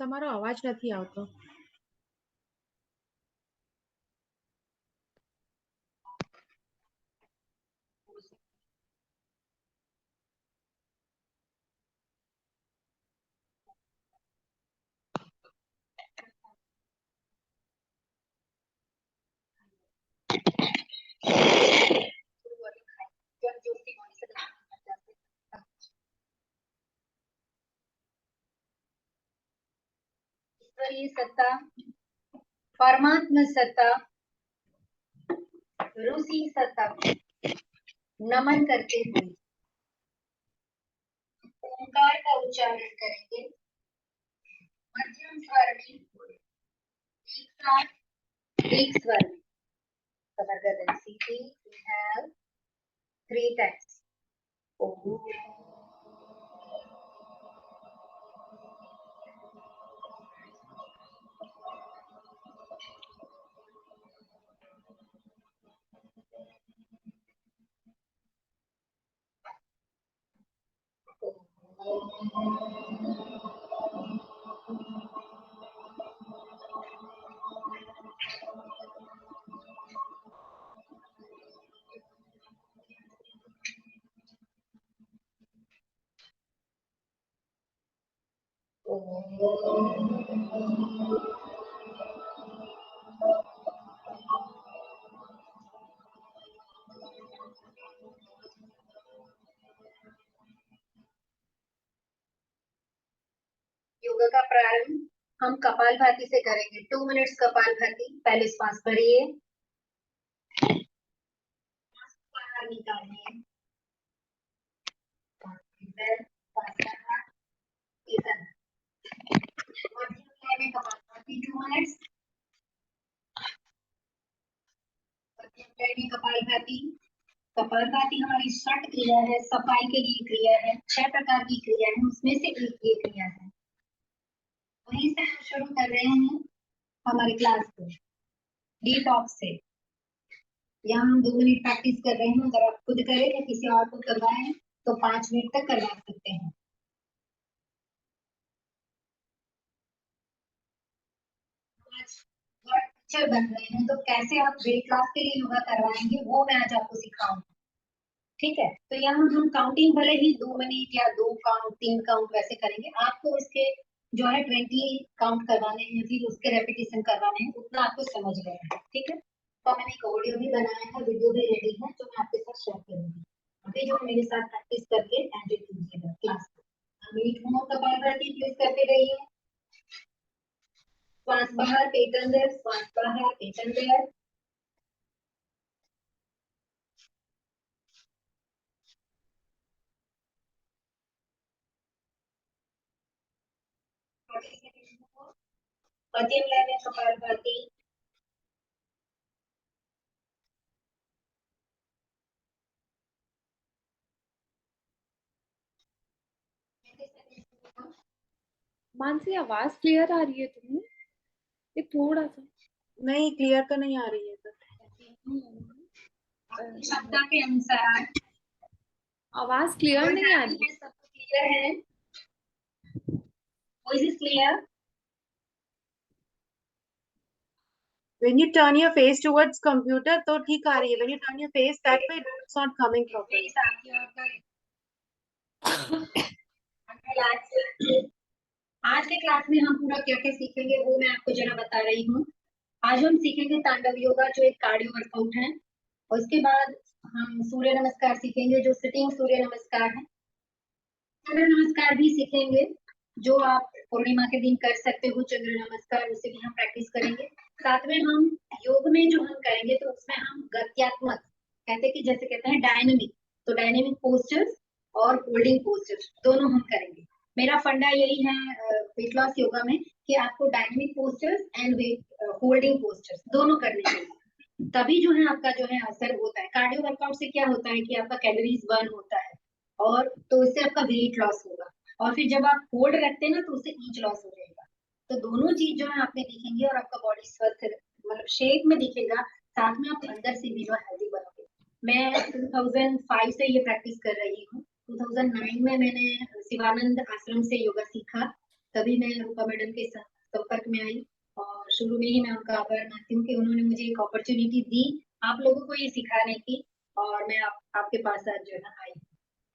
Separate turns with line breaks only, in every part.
તમારો અવાજ નથી આવતો.
ईश्वरीय सत्ता, परमात्मा सत्ता, ऋषि सत्ता नमन करते हुए ओंकार का उच्चारण करेंगे। मध्यम स्वर में एक साथ एक स्वर में we have 3 times. योगा का प्रारंभ हम कपालभाति से करेंगे। 2 मिनट्स कपालभाति। पहले श्वास भरिए, बाहर निकालिए, कपालभाति 2 मिनट्स। कपालभाति कपालभाति हमारी षट क्रिया है, सफाई के लिए क्रिया है। 6 प्रकार की क्रिया है, उसमें से एक ये क्रिया है। वहीं से हम शुरू कर रहे हैं हमारी क्लास को डिटॉक्स से। यहाँ हम 2 मिनट प्रैक्टिस कर रहे हैं। अगर आप खुद करें या किसी और को करवाएं तो 5 मिनट तक करवा सकते हैं। टीचर बन रहे हैं तो कैसे आप वेट लॉस के लिए योगा करवाएंगे वो मैं आज आपको सिखाऊंगी। ठीक है, तो यहाँ हम काउंटिंग भले ही 2 मिनट या 2 काउंट 3 काउंट वैसे करेंगे। आपको इसके जो है 20 काउंट करवाने हैं, फिर उसके रेपिटेशन करवाने हैं, उतना आपको समझ गए हैं। ठीक है, तो मैंने एक ऑडियो भी बनाया है, वीडियो भी रेडी है, जो मैं आपके साथ शेयर करूंगी। अभी जो मेरे साथ प्रैक्टिस करके एंजॉय कीजिएगा क्लास को। मीट मोमो कपालभाति प्लीज करते रहिए। श्वास बाहर, पेट अंदर, श्वास बाहर, पेट अंदर। मध्यम लय में कपालभाति।
मानसी आवाज क्लियर आ रही है तुम्हें? ये थोड़ा सा
नहीं, क्लियर तो नहीं आ रही है।
क्षमता के अनुसार
आवाज क्लियर नहीं आ रही।
सब क्लियर है? Voice is clear?
When you turn your face towards computer तो ठीक आ रही है। When you turn your face that way it's not coming properly.
आज के क्लास में हम पूरा क्या क्या सीखेंगे वो मैं आपको जरा बता रही हूँ। आज हम सीखेंगे तांडव योगा, जो एक कार्डियो वर्कआउट है, और उसके बाद हम सूर्य नमस्कार सीखेंगे, जो सिटिंग सूर्य नमस्कार है। चंद्र नमस्कार भी सीखेंगे, जो आप पूर्णिमा के दिन कर सकते हो। चंद्र नमस्कार उसे भी हम प्रैक्टिस करेंगे। साथ में हम योग में जो हम करेंगे तो उसमें हम गत्यात्मक कहते हैं कि जैसे कहते हैं डायनेमिक, तो डायनेमिक पोस्चर्स और होल्डिंग पोस्चर्स दोनों हम करेंगे। मेरा फंडा यही है वेट लॉस योगा में कि आपको dynamic postures and weight holding postures दोनों करने चाहिए, तभी जो है आपका जो है असर होता है। कार्डियो वर्कआउट से क्या होता है कि आपका कैलोरीज बर्न होता है, और तो इससे आपका वेट लॉस होगा, और फिर जब आप होल्ड रखते हैं ना तो उससे ईच लॉस हो जाएगा। तो दोनों चीज जो है आपने दिखेंगे और आपका बॉडी स्वस्थ मतलब शेप में दिखेगा, साथ में आप अंदर से भी जो हेल्दी बनोगे। मैं 2005 से ये प्रैक्टिस कर रही हूँ, 2009 में मैंने शिवानंद आश्रम से योगा सीखा, तभी मैं रूपा मैडम के संपर्क में आई और शुरू में ही मैं उनका आभार मानती हूँ कि उन्होंने मुझे एक अपॉर्चुनिटी दी आप लोगों को ये सिखाने की, और मैं आपके पास आज जो है ना आई।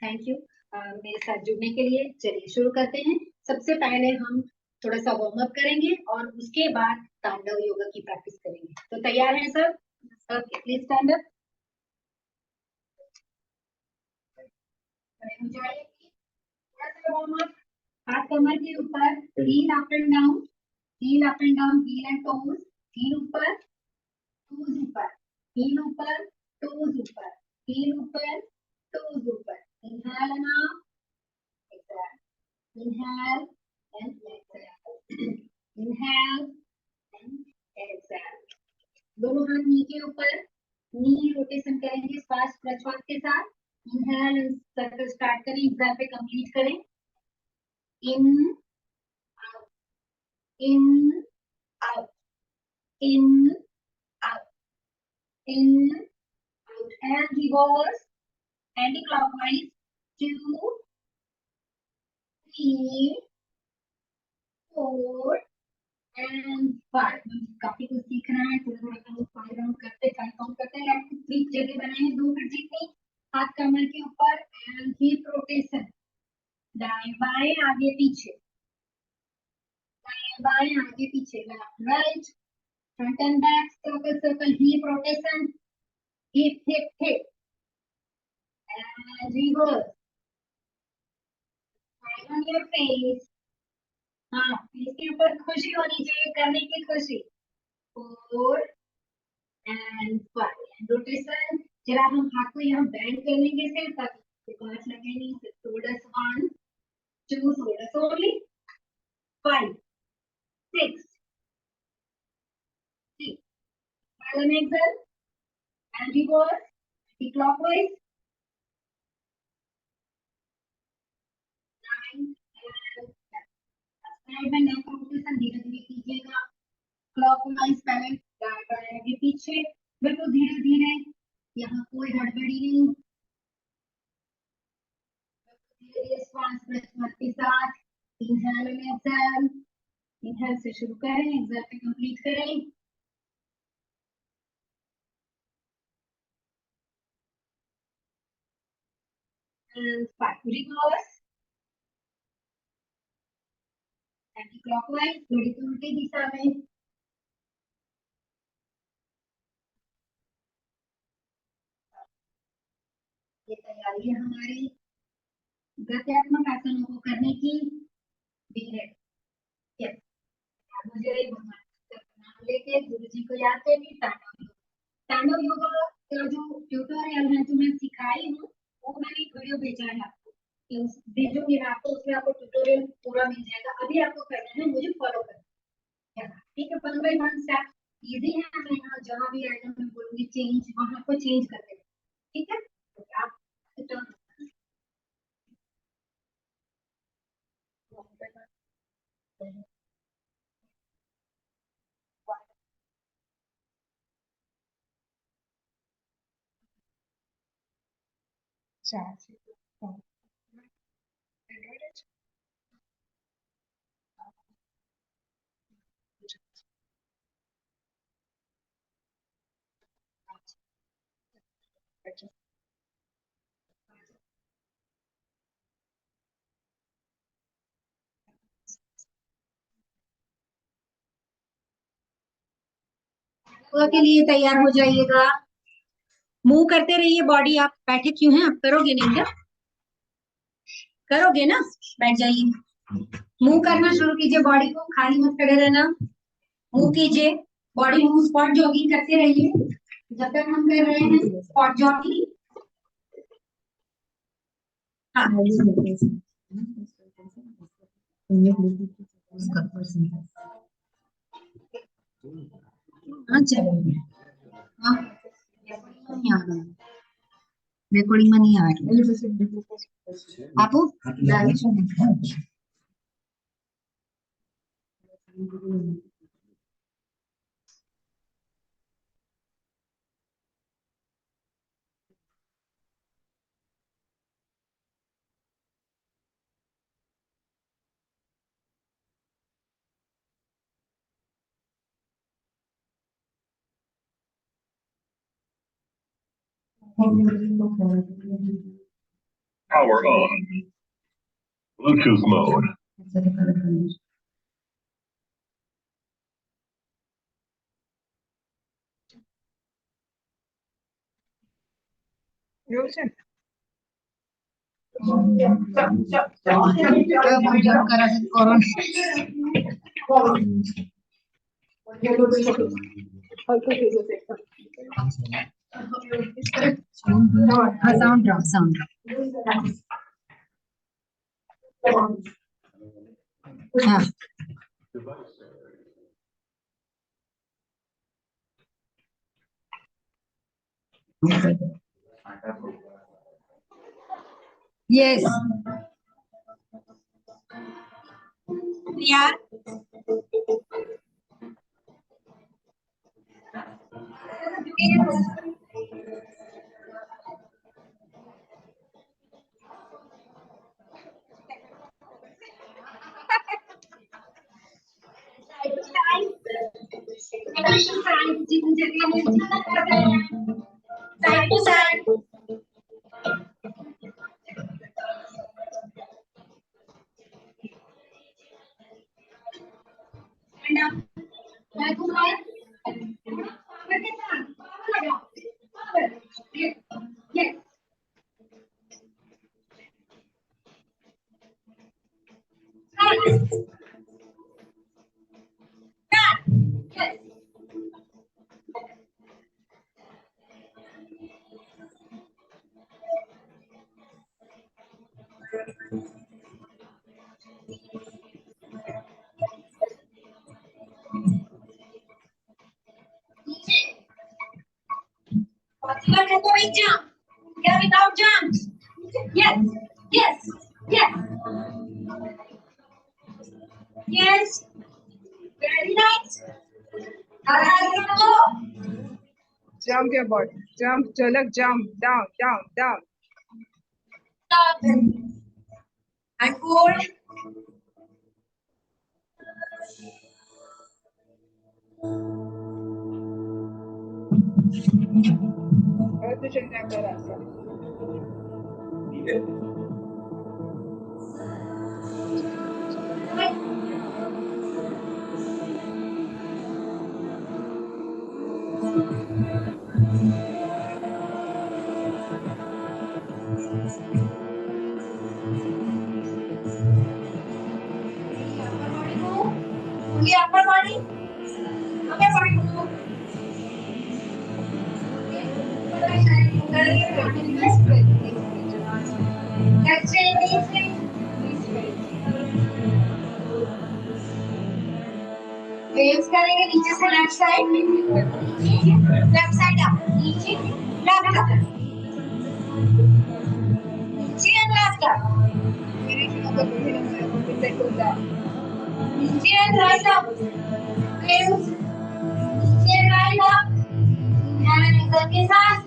थैंक यू मेरे साथ जुड़ने के लिए। चलिए शुरू करते हैं। सबसे पहले हम थोड़ा सा वार्म अप करेंगे और उसके बाद तांडव योगा की प्रैक्टिस करेंगे। तो तैयार हैं सब? Okay, please stand up. थोड़ा सा वार्म अप। हाथ कमर के ऊपर, heel up and down, heel up and down, heel and toes, heel ऊपर, टोज ऊपर, हील ऊपर, टोज ऊपर, हील ऊपर, टोज ऊपर। Inhale and out, exhale, inhale and exhale, inhale and exhale। दोनों हाथ नी के ऊपर, नी रोटेशन करेंगे श्वास प्रश्वास के साथ। इनहेल एंड सर्कल स्टार्ट करें, एग्जाम पे कंप्लीट करें। In out, in out, in out, in out and reverse anti clockwise 2 3 4 and 5। काफी कुछ सीखना है, थोड़ा थोड़ा काउंट 5 राउंड करते 5 काउंट करते हैं। लेफ्ट 3 जगह बनाए हैं, 2 फिर जितनी। हाथ कमर के ऊपर एंड हिप रोटेशन, दाएं बाएं आगे पीछे, दाएं बाएं आगे पीछे, left right, front end back, circle circle, hip rotation, hip hip hip and reverse, smile on your face. हाँ, इसके ऊपर खुशी होनी चाहिए, करने की खुशी। 4 and 5 रोटेशन। जरा हम हाथ को यहाँ बैंड कर लेंगे सिर्फ, ताकि पांच लगेंगे। shoulders 1 2 shoulders only, 5 6 3 and exhale and reverse clockwise 9 and side में नेक रोटेशन धीरे धीरे कीजिएगा। क्लॉकवाइज पहले दाएं बाएं आगे पीछे, बिल्कुल धीरे धीरे, यहाँ कोई हड़बड़ी नहीं। धीरे धीरे श्वास प्रश्वास के साथ। इनहेल एंड एक्सहेल, इनहेल से शुरू करें, एक्सहेल पे कंप्लीट करें। And 5 reverse एंटी क्लॉकवाइज, घड़ी की उल्टी दिशा में। ये तैयारी है हमारी गत्यात्मक आसनों को करने की। यस, मुझे भगवान का नाम लेके गुरु जी को याद करके तांडव योगा का जो ट्यूटोरियल है जो मैं सिखाई हूँ, वो मैंने एक वीडियो भेजा है आपको, भेजूंगी मैं आपको, उसमें आपको ट्यूटोरियल पूरा मिल जाएगा। अभी आपको करना है, मुझे फॉलो करना है, ठीक है? 1 by 1 स्टेप इजी है। मैं यहाँ जहाँ भी आइटम में बोलूंगी चेंज, वहां को चेंज कर देना, ठीक है? आप के लिए तैयार हो जाइएगा। मूव करते रहिए बॉडी। आप बैठे क्यों हैं? आप करोगे नहीं क्या? करोगे ना? बैठ जाइए, मूव करना शुरू कीजिए बॉडी को, खाली मत खड़े रहना। मूव कीजिए बॉडी, मूव, स्पॉट जॉगिंग करते रहिए जब तक हम कर रहे हैं स्पॉट जॉगिंग। हाँ, हाँ चलो, हाँ नहीं आ रहा, रिकॉर्डिंग में नहीं आ रहा। आपू
Power on. Bluetooth mode.
Sound drop, sound drop. हाँ. Yes. Yeah. Side to side. Stand up. Side to side. Yes. Yes. Yes. Possible है तो एक jump. Yeah, without jumps. Yes. Yes. Yes. Yes. Very nice.
Jump your body. Jump, Jalak, jump. Down, down, down.
Stop. And hold.
Earth Chandra Rasa.
Only upper body. Upper body move. Next change. Waves करेंगे नीचे से left side up नीचे left up नीचे and left up नीचे and right up waves नीचे and right up ध्यान anchor के साथ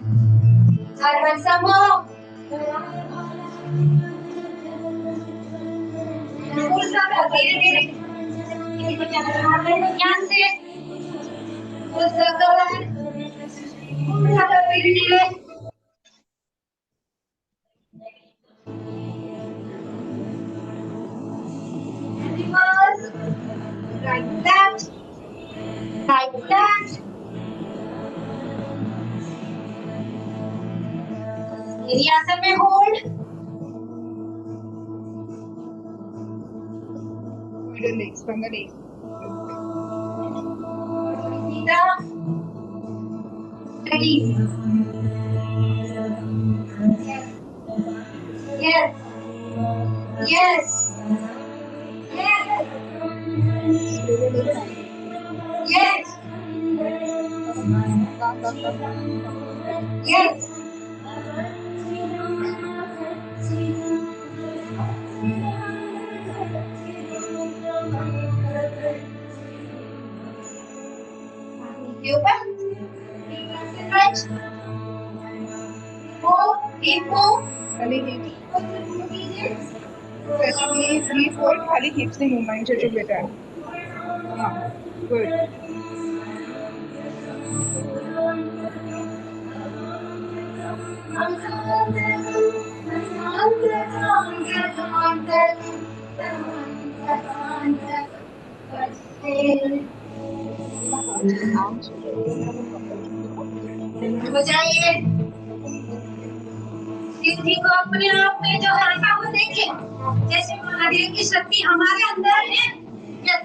हर संभव धीरे धीरे ध्यान से like that, like that. मेरी आसन में hold.
Middle legs, from the legs.
Ready. Yes. Yes. Yes. Yes. Yes. You open. Stretch. Move. Deep move.
खाली hips. Stretch knees, knees hold. खाली hips से movement जो बेटा. हाँ, good.
हो जाइए। शिव जी को अपने आप में जो है वो देखिए, जैसे महादेव की शक्ति हमारे अंदर है। Yes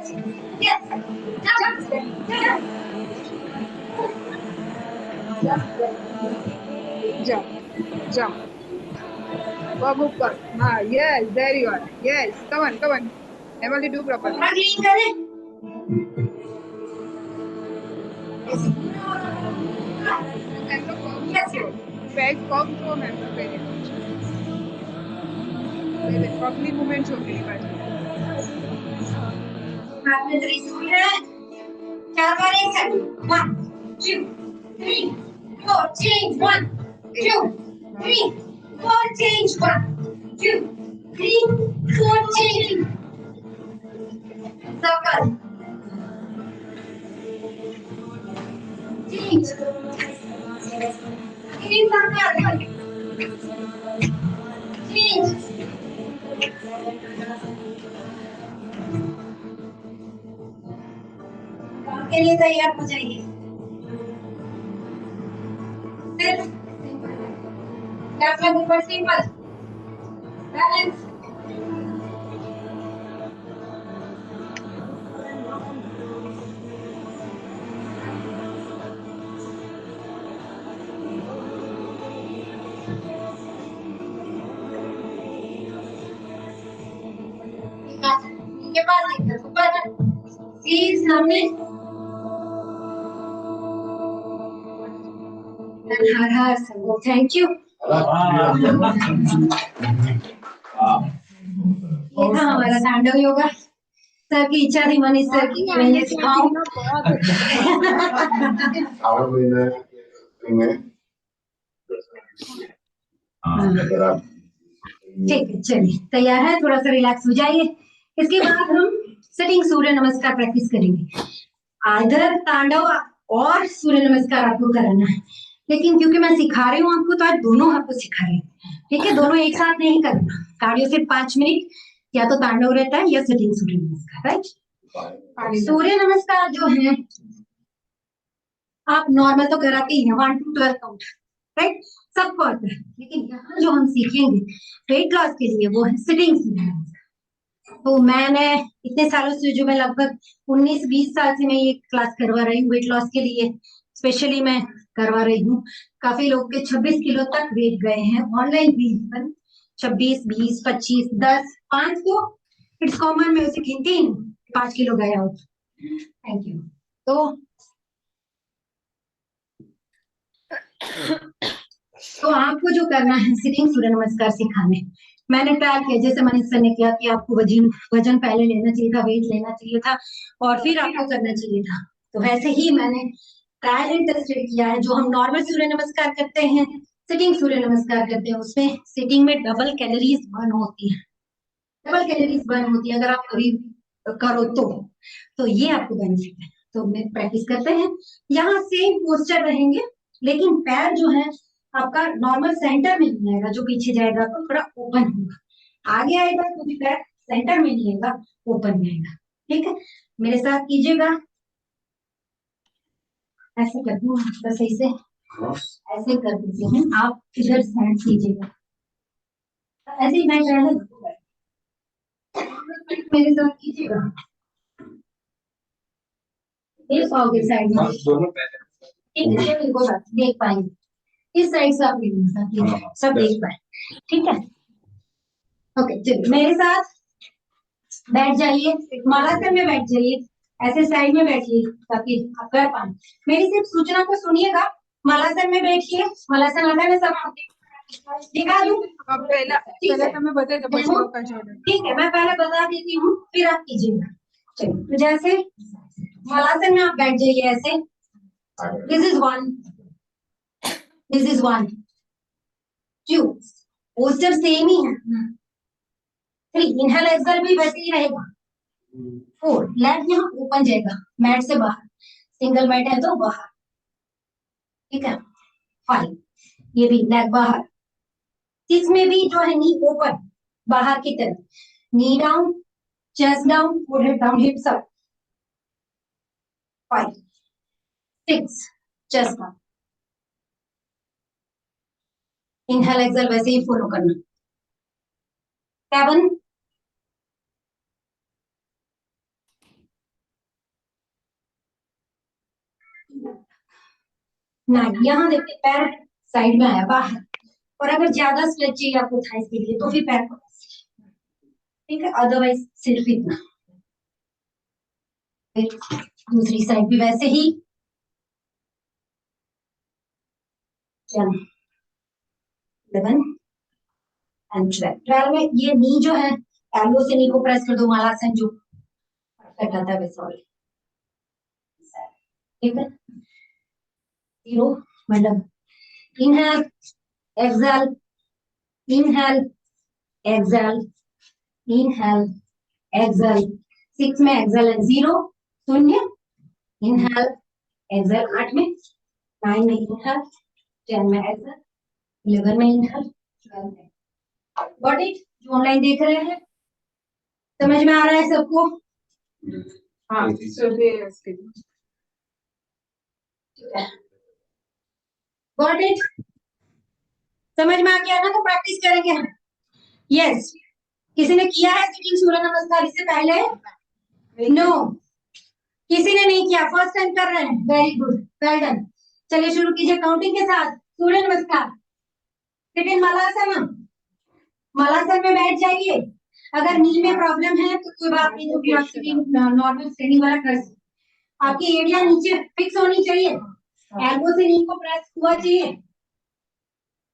yes,
Jump, jump. Bob ऊपर. हाँ, yes, there you are. Yes, come on, come on. Emily, do properly.
Clean करें।
Peg, peg throw, ma'am. Very much. Properly movement show मेरी बात.
आपने 3 है, 4 बार एक है। 1 2 3 4 change 1 2 3 4 change 1 2 3 4 change। Circle. Change. Green circle. Change. काम के लिए तैयार हो जाइए। सिर्फ लेफ्ट लेग ऊपर सिंपल बैलेंस। के पास एक ऊपर सीध सामने। हर हर संभव। Thank you. ये था हमारा तांडव योगा। सर की इच्छा थी, मनीष सर की, मैं ये सिखाऊं। ठीक है, चलिए तैयार है, थोड़ा सा रिलैक्स हो जाइए। इसके बाद हम सिटिंग सूर्य नमस्कार प्रैक्टिस करेंगे। इधर तांडव और सूर्य नमस्कार आपको कराना है, लेकिन क्योंकि मैं सिखा रही हूँ आपको, तो आज दोनों आपको सिखा रही हूँ। ठीक है, दोनों एक साथ नहीं करना। कार्डियो सिर्फ 5 मिनट, या तो तांडव रहता है या सिटिंग सूर्य नमस्कार। राइट, सूर्य नमस्कार जो है आप नॉर्मल तो कराते ही हैं, 1 to 12 काउंट। राइट, सबको आता है, लेकिन यहाँ जो हम सीखेंगे वेट लॉस के लिए वो है सिटिंग सूर्य नमस्कार। तो मैंने इतने सालों से, जो मैं लगभग 19-20 साल से मैं ये क्लास करवा रही हूँ वेट लॉस के लिए, स्पेशली मैं करवा रही हूँ। काफी लोग के 26 किलो तक वेट गए हैं ऑनलाइन भी। 26, 20, 25, 10, 5 तो इट्स कॉमन, मैं उसे गिनती हूँ 5 किलो गया हो। Thank you. तो आपको जो करना है सिटिंग सूर्य नमस्कार सिखाने, मैंने ट्रायल किया जैसे मनीष सर ने किया कि आपको वजन पहले लेना चाहिए था, वेट लेना चाहिए था और फिर आपको करना चाहिए था। तो वैसे ही मैंने ट्रायल एंड टेस्टेड किया है। जो हम नॉर्मल सूर्य नमस्कार करते हैं, सिटिंग सूर्य नमस्कार करते हैं, उसमें सिटिंग में डबल कैलोरीज बर्न होती है। डबल कैलोरीज बर्न होती है अगर आप कभी करो तो ये आपको बेनिफिट है। तो मैं प्रैक्टिस करते हैं। यहाँ सेम पोस्चर रहेंगे, लेकिन पैर जो है आपका नॉर्मल सेंटर में नहीं आएगा, जो पीछे जाएगा तो थोड़ा ओपन होगा। आगे आएगा तो भी पैर सेंटर में नहीं आएगा, ओपन में आएगा। ठीक है, मेरे साथ कीजिएगा। ऐसे कर दूं सही से, ऐसे कर देती हूँ, आप इधर साइड कीजिएगा। ऐसे ही मैं मेरे साथ कीजिएगा, देख पाओगे साइड में। ठीक है, बिल्कुल देख पाएंगे। इस साइड से आप सब देख पाए। ठीक है, ओके, चलिए मेरे साथ बैठ जाइए, मालासन में बैठ जाइए, ऐसे साइड में बैठिए ताकि आप कर पाए। मेरी सिर्फ सूचना को सुनिएगा। मालासन में बैठिए, मालासन आता है सब दिखा दूं।
पहला तो मैं बता दो बच्चों का जोड़।
ठीक है, मैं पहले बता देती हूँ, फिर आप कीजिएगा। चलिए, तो जैसे मालासन में आप बैठ जाइए ऐसे। This is 1, this is 1 2, posture same ही है। 3, इनहेल एक्सहेल भी वैसे ही रहेगा। 4, लेग यहाँ ओपन जाएगा, मैट से बाहर, सिंगल मैट है तो बाहर। ठीक है, 5, ये भी लेग बाहर, इसमें भी जो है नी ओपन बाहर की तरफ, नी down, chest down, forehead down, हिप्स up, 5 6 chest down, inhale exhale वैसे ही फॉलो करना, 7 9, यहाँ देखते पैर साइड में आया बाहर, और अगर ज्यादा स्ट्रेच चाहिए आपको थाइस के लिए तो फिर पैर को, ठीक है, अदरवाइज सिर्फ इतना। फिर दूसरी साइड भी वैसे ही, 10 11 एंड 12 में ये नी जो है एल्बो से नी को प्रेस कर दो, मालासन जो करता था वैसे वाले, ठीक है, 0 मतलब inhale exhale, inhale exhale, inhale exhale, 6 में एक्सेल एंड 0 शून्य, इनहेल एक्सेल 8 में, 9 में इनहेल, 10 में एक्सेल, 11 में इनहेल, 12 में, गॉट इट? जो ऑनलाइन देख रहे हैं समझ में आ रहा है सबको?
हाँ,
गॉट इट? समझ में आ गया ना? तो प्रैक्टिस करेंगे हम। यस, किसी ने किया है सिटिंग सूर्य नमस्कार इससे पहले? नो, किसी ने नहीं किया, फर्स्ट टाइम कर रहे हैं, वेरी गुड, वेल डन। चलिए शुरू कीजिए काउंटिंग के साथ सूर्य नमस्कार। सिटिंग मलासन, मलासन में बैठ जाइए। अगर नी में प्रॉब्लम है तो कोई बात नहीं, तो फिर आप सिटिंग नॉर्मल स्टैंडिंग वाला कर सकते। आपकी एरिया नीचे फिक्स होनी चाहिए, एल्बो से नी को प्रेस हुआ चाहिए।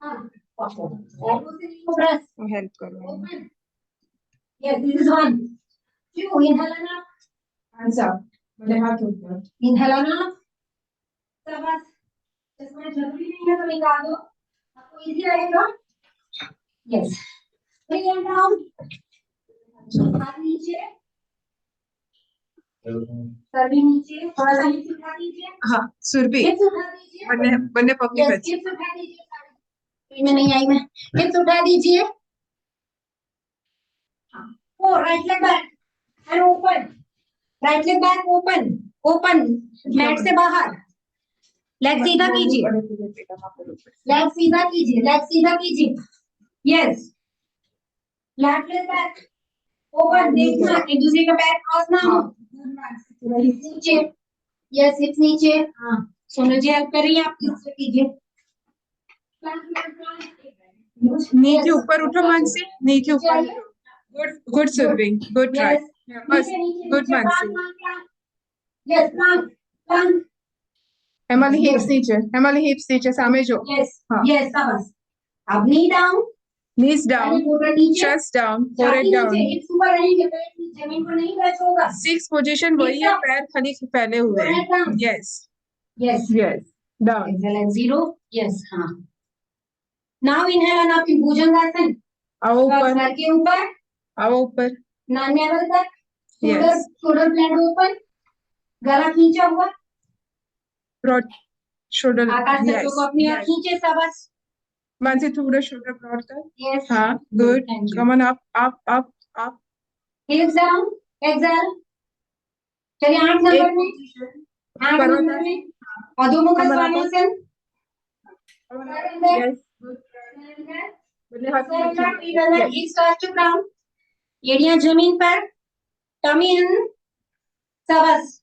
हाँ, एल्बो से नी को प्रेस,
हेल्प करो।
open. Yes, this is 1. 2, inhale and up.
Hands up. मेरे हाथ ऊपर।
Inhale and up. शाबाश। चश्मा जरूरी नहीं है तो निकाल दो, आपको इजी रहेगा। Yes. 3 and down. हाथ नीचे, सर भी नीचे, थोड़ा सा हिप्स उठा दीजिए।
हाँ, सुरभि,
हिप्स उठा दीजिए।
बन्ने पकड़ी
Yes,
बच्ची।
हिप्स उठा दीजिए। में नहीं आई मैं, हिप्स उठा दीजिए। Four, right leg back and open, right leg back open, open, mat से बाहर, लेग सीधा कीजिए, लेग सीधा कीजिए, लेग सीधा कीजिए। Yes, left leg back open, देखना एक दूसरे का पैर क्रॉस ना हो। नीचे, यस, हिप्स नीचे। हाँ, सोनू जी हेल्प कर रही है, आप दूसरे कीजिए।
नीचे ऊपर उठो मानसी, नीचे ऊपर उठो। Good, good Surabhi, good try. बस, good Mansi.
Yes, plank, plank.
Hemali hips नीचे, हेमाली हिप्स नीचे, सामने जो।
यस,
हाँ।
यस, शाबाश। अब knee down,
Knees down, chest down, forehead down.
हिप्स ऊपर रहेंगे, पेट जमीन को नहीं टच होगा।
6 पोजीशन वही है, पैर खाली फैले हुए हैं। Yes,
yes,
yes, down.
Excellent 0, yes, हाँ। Now inhale and up in Bhujangasana,
आओ ऊपर,
सर के ऊपर,
आओ ऊपर।
नान्यावल तक, shoulder,
Yes.
Shoulder blade open, गला खींचा हुआ,
Broad shoulder.
आकाश तक
Yes,
को अपनी ओर
yes.
खींचे, शाबाश।
मानसी थोड़ा shoulder broad कर।
यस,
हाँ, good.
Thank you.
Come on up, up, up, up.
Hips down, exhale. चलिए 8 नंबर में, 8
पर्वत
नंबर में, अधोमुख
Come on up.
Svanasana,
Yes. बोले हाथ नीचे। Yes.
एरिया जमीन पर, टमी इन, शाबाश।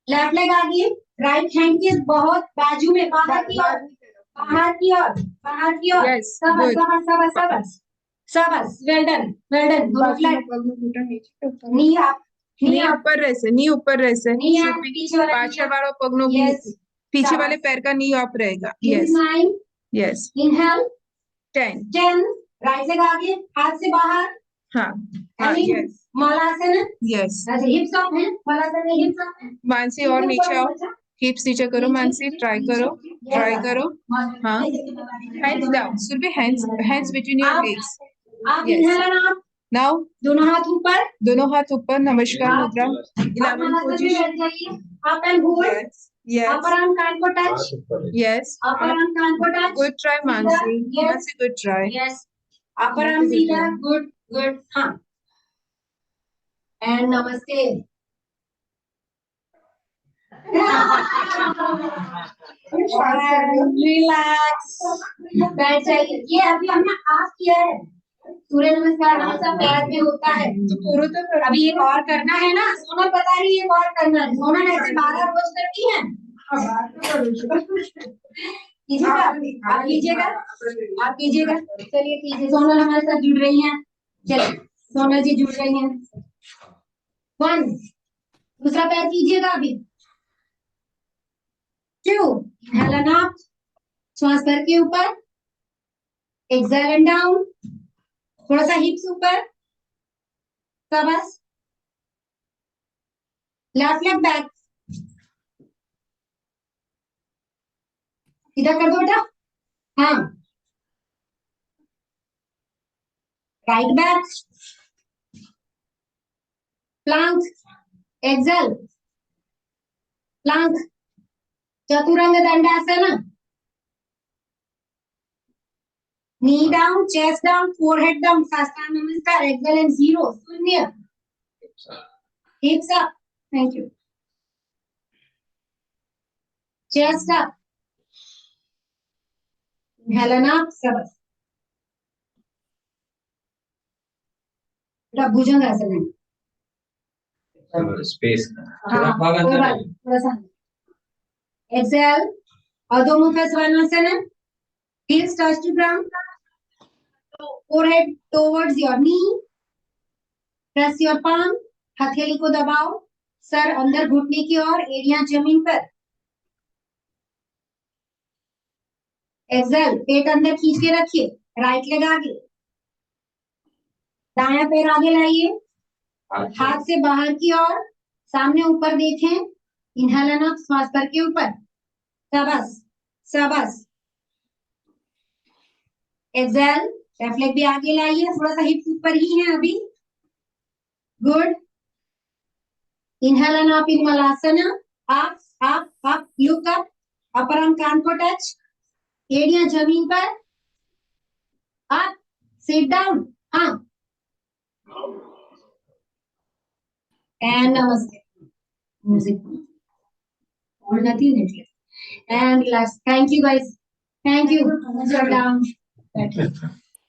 लेफ्ट लेग आगे, राइट हैंड के बहुत बाजू में, बाहर की ओर, बाहर की ओर, बाहर की ओर।
Yes,
शाबाश,
good.
शाबाश, शाबाश, शाबाश, शाबाश, वेल डन, वेल डन। दोनों फ्लैट, नी अप,
नी ऊपर रहे, नी ऊपर रहे।
नी अप, पीछे वाला
पाछे वाला पगनों की
Yes.
पीछे वाले पैर का नी अप रहेगा।
Yes.
Yes,
9,
yes.
inhale,
10.
10, right leg आगे, हाथ से बाहर,
हाँ, हाँ,
And
yes,
मलासन,
yes.
अच्छा हिप्स अप है, मलासन में हिप्स अप है।
मानसी और नीचे आओ, हिप्स नीचे करो मानसी, ट्राई करो, ट्राई करो। हाँ, hands down, Surabhi hands between your legs.
आप
Yes.
Inhale and up,
Now,
दोनों हाथ ऊपर,
दोनों हाथ ऊपर, नमस्कार मुद्रा।
आप
11
मलासन में
position.
बैठ जाइए, up and hold,
Yes, Yes.
Upper arm कान को टच,
Yes.
अपर आर्म कान को touch,
Good try, Mansi.
Yes.
Mansi, good try.
Yes, upper arm सीधा, गुड गुड, हाँ, एंड नमस्ते। रिलैक्स, बैठ जाइए। ये अभी हमने हाफ किया है, सूर्य नमस्कार हमेशा पैर पे होता है। तो अभी एक और करना है ना, सोनल बता रही है एक और करना है। सोनल ऐसे 12 रोज करती है। कीजिएगा, आप कीजिएगा, आप कीजिएगा। चलिए कीजिए, सोनल हमारे साथ जुड़ रही हैं। चलिए सोनल जी जुड़ रही हैं। 1, दूसरा पैर कीजिएगा अभी। 2, हेलन अप, श्वास भर के ऊपर, एक्सेल एंड डाउन, थोड़ा सा हिप्स ऊपर, शाबाश। लेफ्ट लेग बैक, इधर कर दो बेटा, हाँ, right back, plank, exhale, plank, Chaturanga Dandasana, knee down, chest down, forehead down, Sashtanga Namaskar, exhale and 0, शून्य, hips up, thank you, chest up, हेलन अप, शाबाश। बेटा भुजंगासन है,
स्पेस
हाँ, कोई बात नहीं, थोड़ा सा exhale, Adhomukha Svanasana, heels touch to ground, forehead towards your knee, press your palm, हथेली को दबाओ, सर अंदर घुटने की ओर, एड़ियां जमीन पर, एक्सेल, पेट अंदर खींच के रखिए, राइट लेग आगे, दायां पैर आगे लाइए, हाथ से बाहर की ओर, सामने ऊपर देखें, इनहेल एंड अप, श्वास भर के ऊपर, शाबाश शाबाश, एक्सेल, लेफ्ट लेग भी आगे लाइए, थोड़ा सा हिप ऊपर ही है अभी, good, inhale and up in Malasana, up up up, look up, upper arm कान को टच, एड़ियां जमीन पर, अप, सिट डाउन, हाँ, एंड नमस्ते, म्यूजिक, और नथिंग नेटलेस, and relax, thank you guys, thank you, sit down,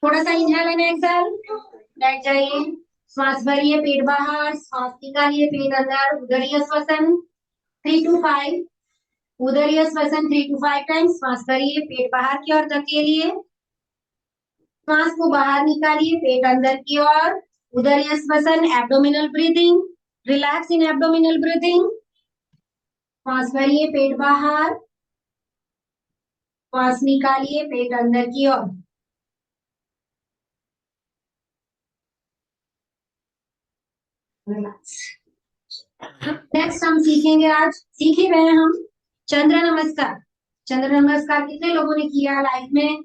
थोड़ा सा इनहेल एंड एक्सेल, बैठ जाइए, श्वास भरिए, पेट बाहर, श्वास निकालिए, पेट अंदर, उदरीय श्वसन 3 to 5, उदरीय श्वसन 3 to 5 टाइम्स, श्वास भरिए, पेट बाहर की ओर धकेलिए, श्वास को बाहर निकालिए, पेट अंदर की ओर, उदरीय श्वसन, abdominal breathing, relax in abdominal breathing, श्वास भरिए, पेट बाहर, श्वास निकालिए, पेट अंदर की ओर, नेक्स्ट हम सीखेंगे, आज सीख ही रहे हैं हम चंद्र नमस्कार। चंद्र नमस्कार कितने लोगों ने किया लाइफ में?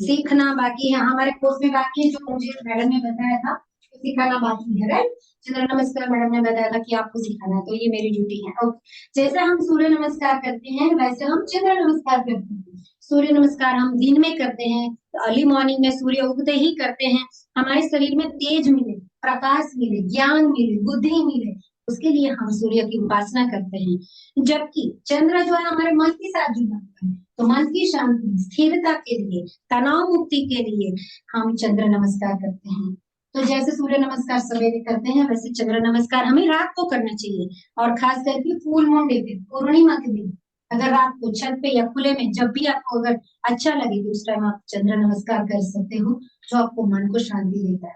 सीखना बाकी है, हमारे कोर्स में बाकी है, जो मुझे मैडम ने बताया था सिखाना बाकी है, राइट। चंद्र नमस्कार मैडम ने बताया था कि आपको सिखाना है, तो ये मेरी ड्यूटी है। ओके, जैसे हम सूर्य नमस्कार करते हैं वैसे हम चंद्र नमस्कार करते हैं। सूर्य नमस्कार हम दिन में करते हैं, अर्ली मॉर्निंग में सूर्य उगते ही करते हैं, हमारे शरीर में तेज मिले, प्रकाश मिले, ज्ञान मिले, बुद्धि मिले, उसके लिए हम सूर्य की उपासना करते हैं। जबकि चंद्र जो है हमारे मन के साथ जुड़ा हुआ है, तो मन की शांति, स्थिरता के लिए, तनाव मुक्ति के लिए हम चंद्र नमस्कार करते हैं। तो जैसे सूर्य नमस्कार सवेरे करते हैं वैसे चंद्र नमस्कार हमें रात को करना चाहिए, और खास करके फुल मून डे पे, पूर्णिमा के दिन, अगर रात को छत पे या खुले में जब भी आपको अगर अच्छा लगे तो उस टाइम आप चंद्र नमस्कार कर सकते हो, जो आपको मन को शांति देता है।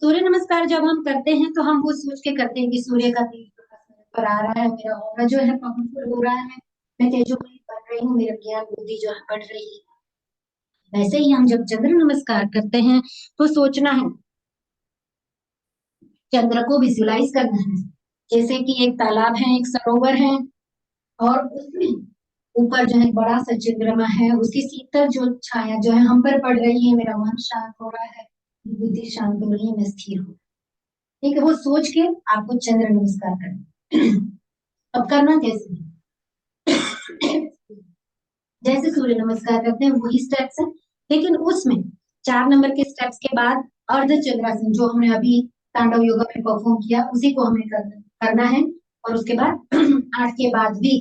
सूर्य नमस्कार जब हम करते हैं तो हम वो सोच के करते हैं कि सूर्य का तेज पर आ रहा है, मेरा ऑरा जो है पावरफुल हो रहा है, मैं तेजोमयी बन रही हूँ, मेरा ज्ञान बुद्धि जो है बढ़ रही है। वैसे ही हम जब चंद्र नमस्कार करते हैं तो सोचना है, चंद्र को विजुअलाइज करना है, जैसे कि एक तालाब है, एक सरोवर है, और उसमें ऊपर जो है बड़ा सा चंद्रमा है, उसकी शीतल जो छाया जो है हम पर पड़ रही है, मेरा मन शांत हो रहा है, बुद्धि शांत हो रही है, मैं स्थिर हूँ। ठीक है, वो सोच के आपको चंद्र नमस्कार करना। अब करना कैसे जैसे सूर्य नमस्कार करते हैं वही स्टेप्स है, लेकिन उसमें 4 नंबर के स्टेप्स के बाद अर्ध चंद्रासन जो हमने अभी तांडव योगा में परफॉर्म किया उसी को हमें करना है। और उसके बाद 8 के बाद भी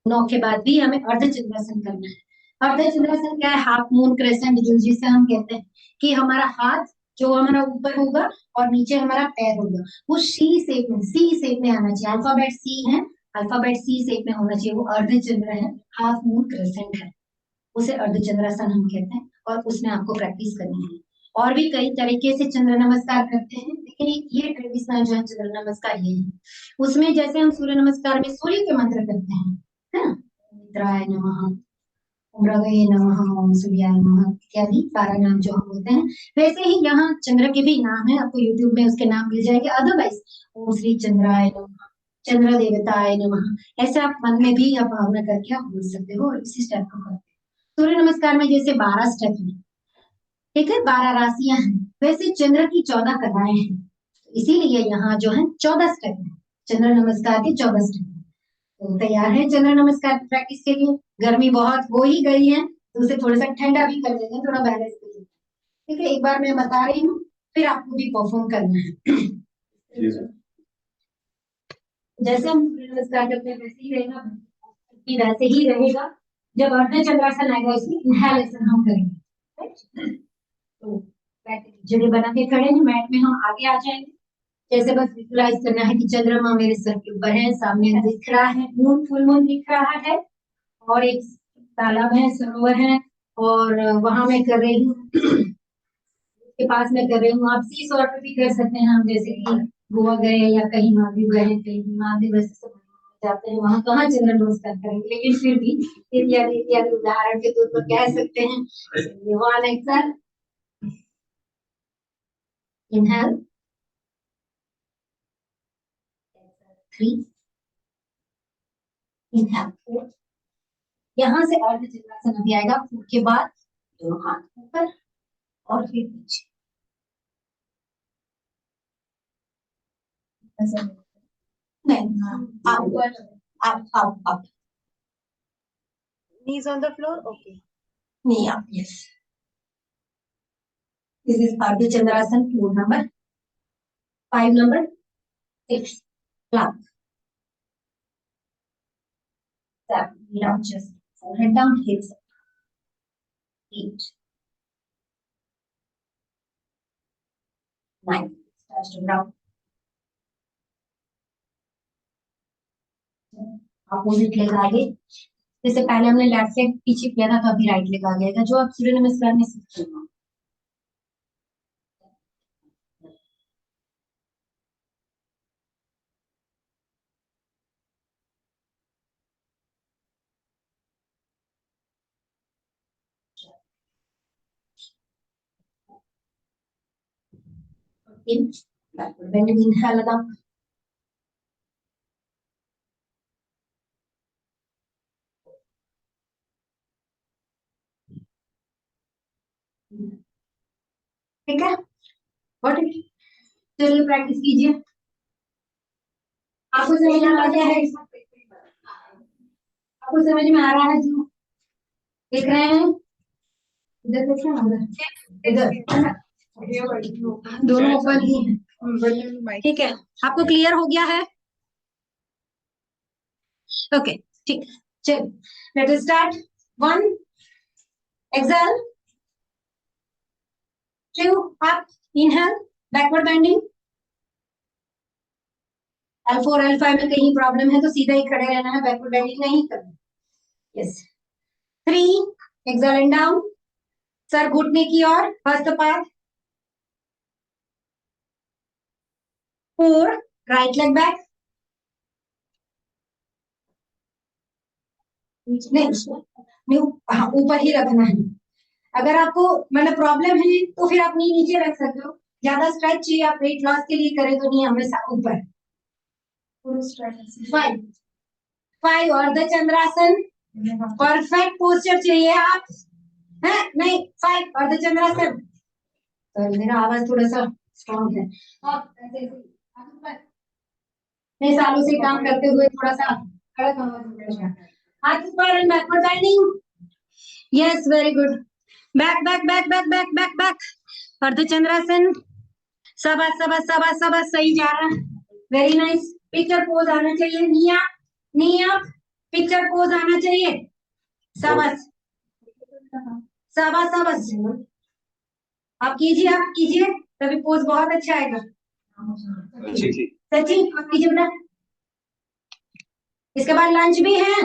9 के बाद भी हमें अर्ध चंद्रासन करना है। अर्ध चंद्रासन क्या है? हाफ मून क्रेसेंट, जो जिसे हम कहते हैं कि हमारा हाथ जो हमारा ऊपर होगा और नीचे हमारा पैर होगा, वो सी शेप में आना चाहिए। अल्फाबेट सी है, अल्फाबेट सी शेप में होना चाहिए। वो अर्ध चंद्र है, हाफ मून क्रेसेंट है, उसे अर्धचंद्रासन हम कहते हैं। और उसमें आपको प्रैक्टिस करनी है। और भी कई तरीके से चंद्र नमस्कार करते हैं, लेकिन ये ट्रेडिशनल जो है चंद्र नमस्कार ये है। उसमें जैसे हम सूर्य नमस्कार में सूर्य के मंत्र करते हैं, है ना, मित्राय नमः, उम्रगये नमः, ओम सूर्याय नमः इत्यादि 12 नाम जो हम बोलते हैं, वैसे ही यहाँ चंद्र के भी नाम है। आपको यूट्यूब में उसके नाम मिल जाएंगे। अदरवाइज ओम श्री चंद्राय नमः, चंद्र देवताय नमः, ऐसे आप मन में भी आप भावना करके आप बोल सकते हो। और इसी स्टेप को करते हैं। सूर्य नमस्कार में जैसे 12 स्टेप हैं, ठीक है, 12 राशियां हैं, वैसे चंद्र की 14 कलाएं हैं। इसीलिए यहाँ जो है 14 स्टेप है, चंद्र नमस्कार के 14 स्टेप है। तो तैयार है चंद्र नमस्कार की प्रैक्टिस के लिए? गर्मी बहुत हो ही गई है, तो उसे थोड़ा सा ठंडा भी कर लेंगे, थोड़ा बैलेंस के लिए। ठीक है, एक बार मैं बता रही हूँ, फिर आपको भी परफॉर्म करना है। जैसे हम सूर्य नमस्कार करते हैं वैसे ही रहेगा, वैसे ही रहेगा। जब अर्ध चंद्रासन आएगा इसमें इनहेलेशन हम करेंगे। तो जगह बना के खड़े हैं, मैट में हम आगे आ जाएंगे। जैसे बस विजुलाइज करना है कि चंद्रमा मेरे सर के ऊपर है, सामने दिख रहा है, मून, फुल मून दिख रहा है, और एक तालाब है, सरोवर है, और वहां मैं कर रही हूँ के पास में कर रही हूँ। आप सी सॉर्ट भी कर सकते हैं, हम जैसे कि गोवा गए या कहीं मालदीव गए, कहीं मालदीव वैसे सब जाते हैं, वहां कहाँ चंद्र नमस्कार करेंगे, लेकिन फिर भी इत्यादि इत्यादि उदाहरण के तौर पर कह सकते हैं। One exhale, inhale, 3, inhale 4। यहाँ से अर्ध चंद्रासन अभी आएगा। 4 के बाद दोनों हाथ ऊपर और फिर नीचे। नहीं, आप
Knees on the floor. Okay.
नहीं, आप यस, दिस इज अर्ध चंद्रासन 4 number, 5 number, 6 plank, 7 lunges, forehead down, hips up, 8, 9 touch to ground. Opposite leg आगे, जैसे पहले हमने लेफ्ट लेग पीछे किया था, तो अभी राइट लेग आ जाएगा, जो आप सूर्य नमस्कार में सीखते हो। In backward bending, inhale it up. ठीक है, और चलिए प्रैक्टिस कीजिए। आपको समझ में आ गया है? आपको समझ में आ रहा है? जो देख रहे हैं इधर देखिए ना, इधर दोनों ओपन ही है। ठीक है, आपको क्लियर हो गया है? ओके, ठीक, चल let us start. 1 exhale, 2 up, inhale, backward bending. L4 L5 में कहीं प्रॉब्लम है तो सीधा ही खड़े रहना है, बैकवर्ड बेंडिंग नहीं करना। यस, 3 एक्सेल एंड डाउन, सर घुटने की ओर, first part. 4 right leg back, नहीं ऊपर ही रखना है। अगर आपको मतलब प्रॉब्लम है तो फिर आप नीचे रख सकते हो। ज्यादा स्ट्रेच चाहिए, आप वेट लॉस के लिए करें तो नहीं, हमेशा ऊपर। 5 अर्ध चंद्रासन, परफेक्ट पोस्चर चाहिए आप है, नहीं 5 अर्ध चंद्रासन। तो मेरा आवाज थोड़ा सा स्ट्रॉन्ग है। इतने सालों से काम करते हुए थोड़ा सा खड़ा कमर, हाथ ऊपर and backward bending, yes very good, back back back back back back back, Ardhachandrasana, शाबाश शाबाश शाबाश शाबाश, सही जा रहा है, वेरी नाइस, पिक्चर पोज आना चाहिए, नी अप, पिक्चर पोज आना चाहिए, शाबाश शाबाश शाबाश, आप कीजिए तभी पोज बहुत अच्छा आएगा। सचिन आप कीजिए बेटा, इसके बाद लंच भी है,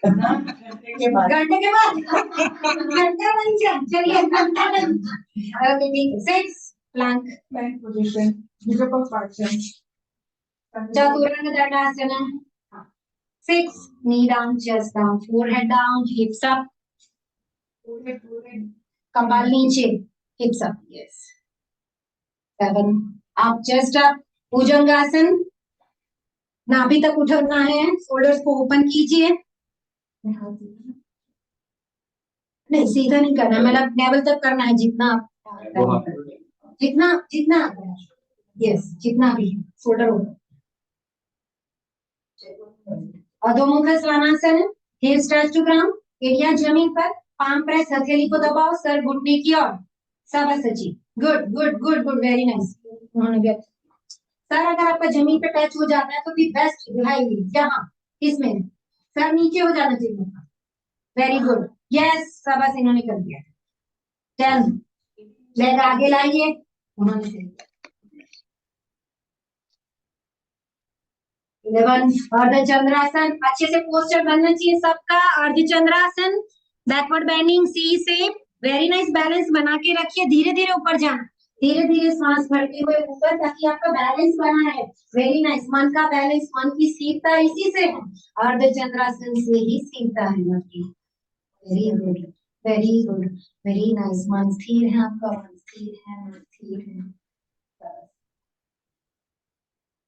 घंटे के बाद घंटा लंच है, चलिए घंटा लंच, ओके ठीक है, 6 प्लैंक पोजीशन, चतुरंग दंडासन, 6 knee down, chest down, forehead down, hips up, कपाल नीचे, hips up, yes, 7 आप chest up, भुजंगासन, नाभि तक उठना है, शोल्डर्स को ओपन कीजिए, नहीं सीधा नहीं करना, मतलब लेवल तक करना है, जितना जितना यस जितना भी shoulder open, Adhomukha Svanasana, hips touch to ground, एड़ियां जमीन पर, पाम प्रेस, हथेली को दबाओ, सर घुटने की ओर, शाबाश Sachi, good good good good, very nice, उन्होंने भी सर अगर आपका जमीन पे टच हो जाता है तो भी बेस्ट दिखाई, जहां इसमें सर नीचे हो जाना चाहिए, वेरी गुड, यस शाबाश, इन्होंने कर दिया, 10 लेग आगे लाइए, उन्होंने कर दिया, 11 अर्धचंद्रासन, अच्छे से पोस्चर बनना चाहिए सबका, अर्धचंद्रासन, बैकवर्ड बेंडिंग, सी शेप, वेरी नाइस, बैलेंस बना के रखिए, धीरे धीरे ऊपर जाना, धीरे धीरे सांस भरते हुए ऊपर, ताकि आपका बैलेंस बना है, वेरी नाइस, मन का बैलेंस, मन की स्थिरता इसी से है, अर्धचंद्रासन से ही स्थिरता है मन की, very good very good, very nice, मन स्थिर है आपका, मन स्थिर है, मन स्थिर है,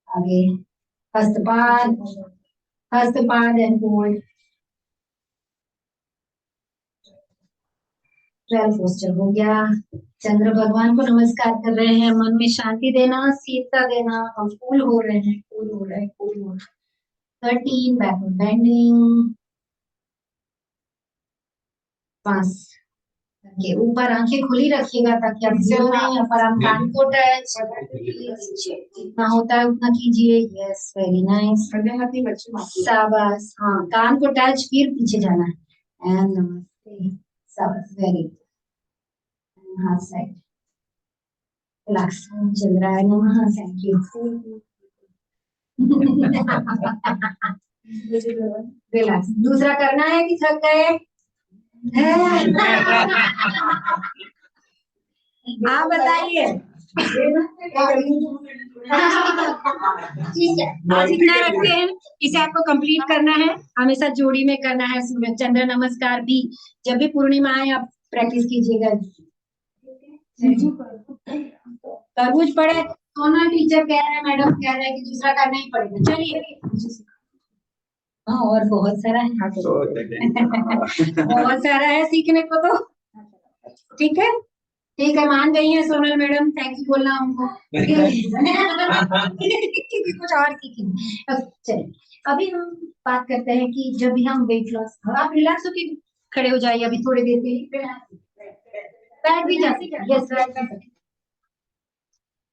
आगे हस्तपाद एंड होल्ड, 12 पोस्चर हो गया, चंद्र भगवान को नमस्कार कर रहे हैं, मन में शांति देना, स्थिरता देना, हम कूल हो रहे हैं, कूल हो रहे हैं, कूल हो रहे हैं, 13 बैकवर्ड बेंडिंग, 5 के ऊपर आंखें खुली रखिएगा ताकि आप गिरो नहीं, पर हम कान को टच, जितना होता है उतना कीजिए, यस वेरी नाइस, शाबाश, हाँ कान को टच, फिर पीछे जाना है, एंड नमस्ते, शाबाश, वेरी गुड, हाथ साइड, रिलैक्स, चंद्राय नमः, थैंक यू, रिलैक्स, दूसरा करना है कि थक गए? आप बताइए, ठीक है, आज इतना रखते हैं, इसे आपको कंप्लीट करना है, हमेशा जोड़ी में करना है, सूर्य चंद्र नमस्कार भी, जब भी पूर्णिमा आए आप प्रैक्टिस कीजिएगा, तरबूज पड़े, सोना टीचर कह रहे हैं, मैडम कह रहे हैं कि दूसरा करना ही पड़ेगा, चलिए, हाँ और बहुत सारा है, बहुत सारा है सीखने को, तो ठीक है, मान गई है सोनल मैडम, थैंक यू बोलना हमको, क्योंकि कुछ और सीखेंगे, चलिए अभी हम बात करते हैं कि जब भी हम वेट लॉस, आप रिलैक्स होके खड़े हो जाइए अभी थोड़ी देर के लिए, बैठ भी जा सकते, यस,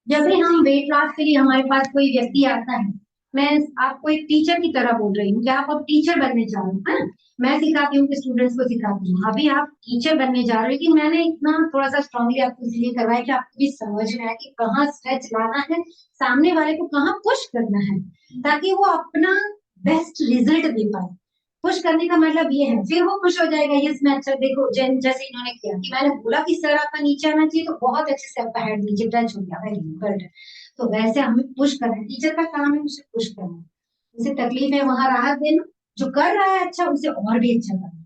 जब भी हम वेट लॉस के लिए हमारे पास कोई व्यक्ति आता है, मैं आपको एक टीचर की तरह बोल रही हूँ कि आप अब टीचर बनने जा रहे हैं, मैं सिखाती हूँ कि स्टूडेंट्स को सिखाती हूँ, अभी आप टीचर बनने जा रहे हैं, कि मैंने इतना थोड़ा सा स्ट्रांगली आपको इसलिए करवाया कि आपको भी समझ में आए कि कहाँ स्ट्रेच लाना है, सामने वाले को कहाँ पुश करना है, ताकि वो अपना बेस्ट रिजल्ट दे पाए, पुश करने का मतलब ये है, फिर वो खुश हो जाएगा, यस मैं अच्छा, देखो जैसे इन्होंने किया कि मैंने बोला कि सर आपका नीचे आना चाहिए, तो बहुत अच्छे से आपका हेड नीचे टच हो गया, वेरी गुड, तो वैसे हमें पुश करना है, टीचर का काम है उसे पुश करना, उसे तकलीफ है वहां राहत देना, जो कर रहा है अच्छा उसे और भी अच्छा करना,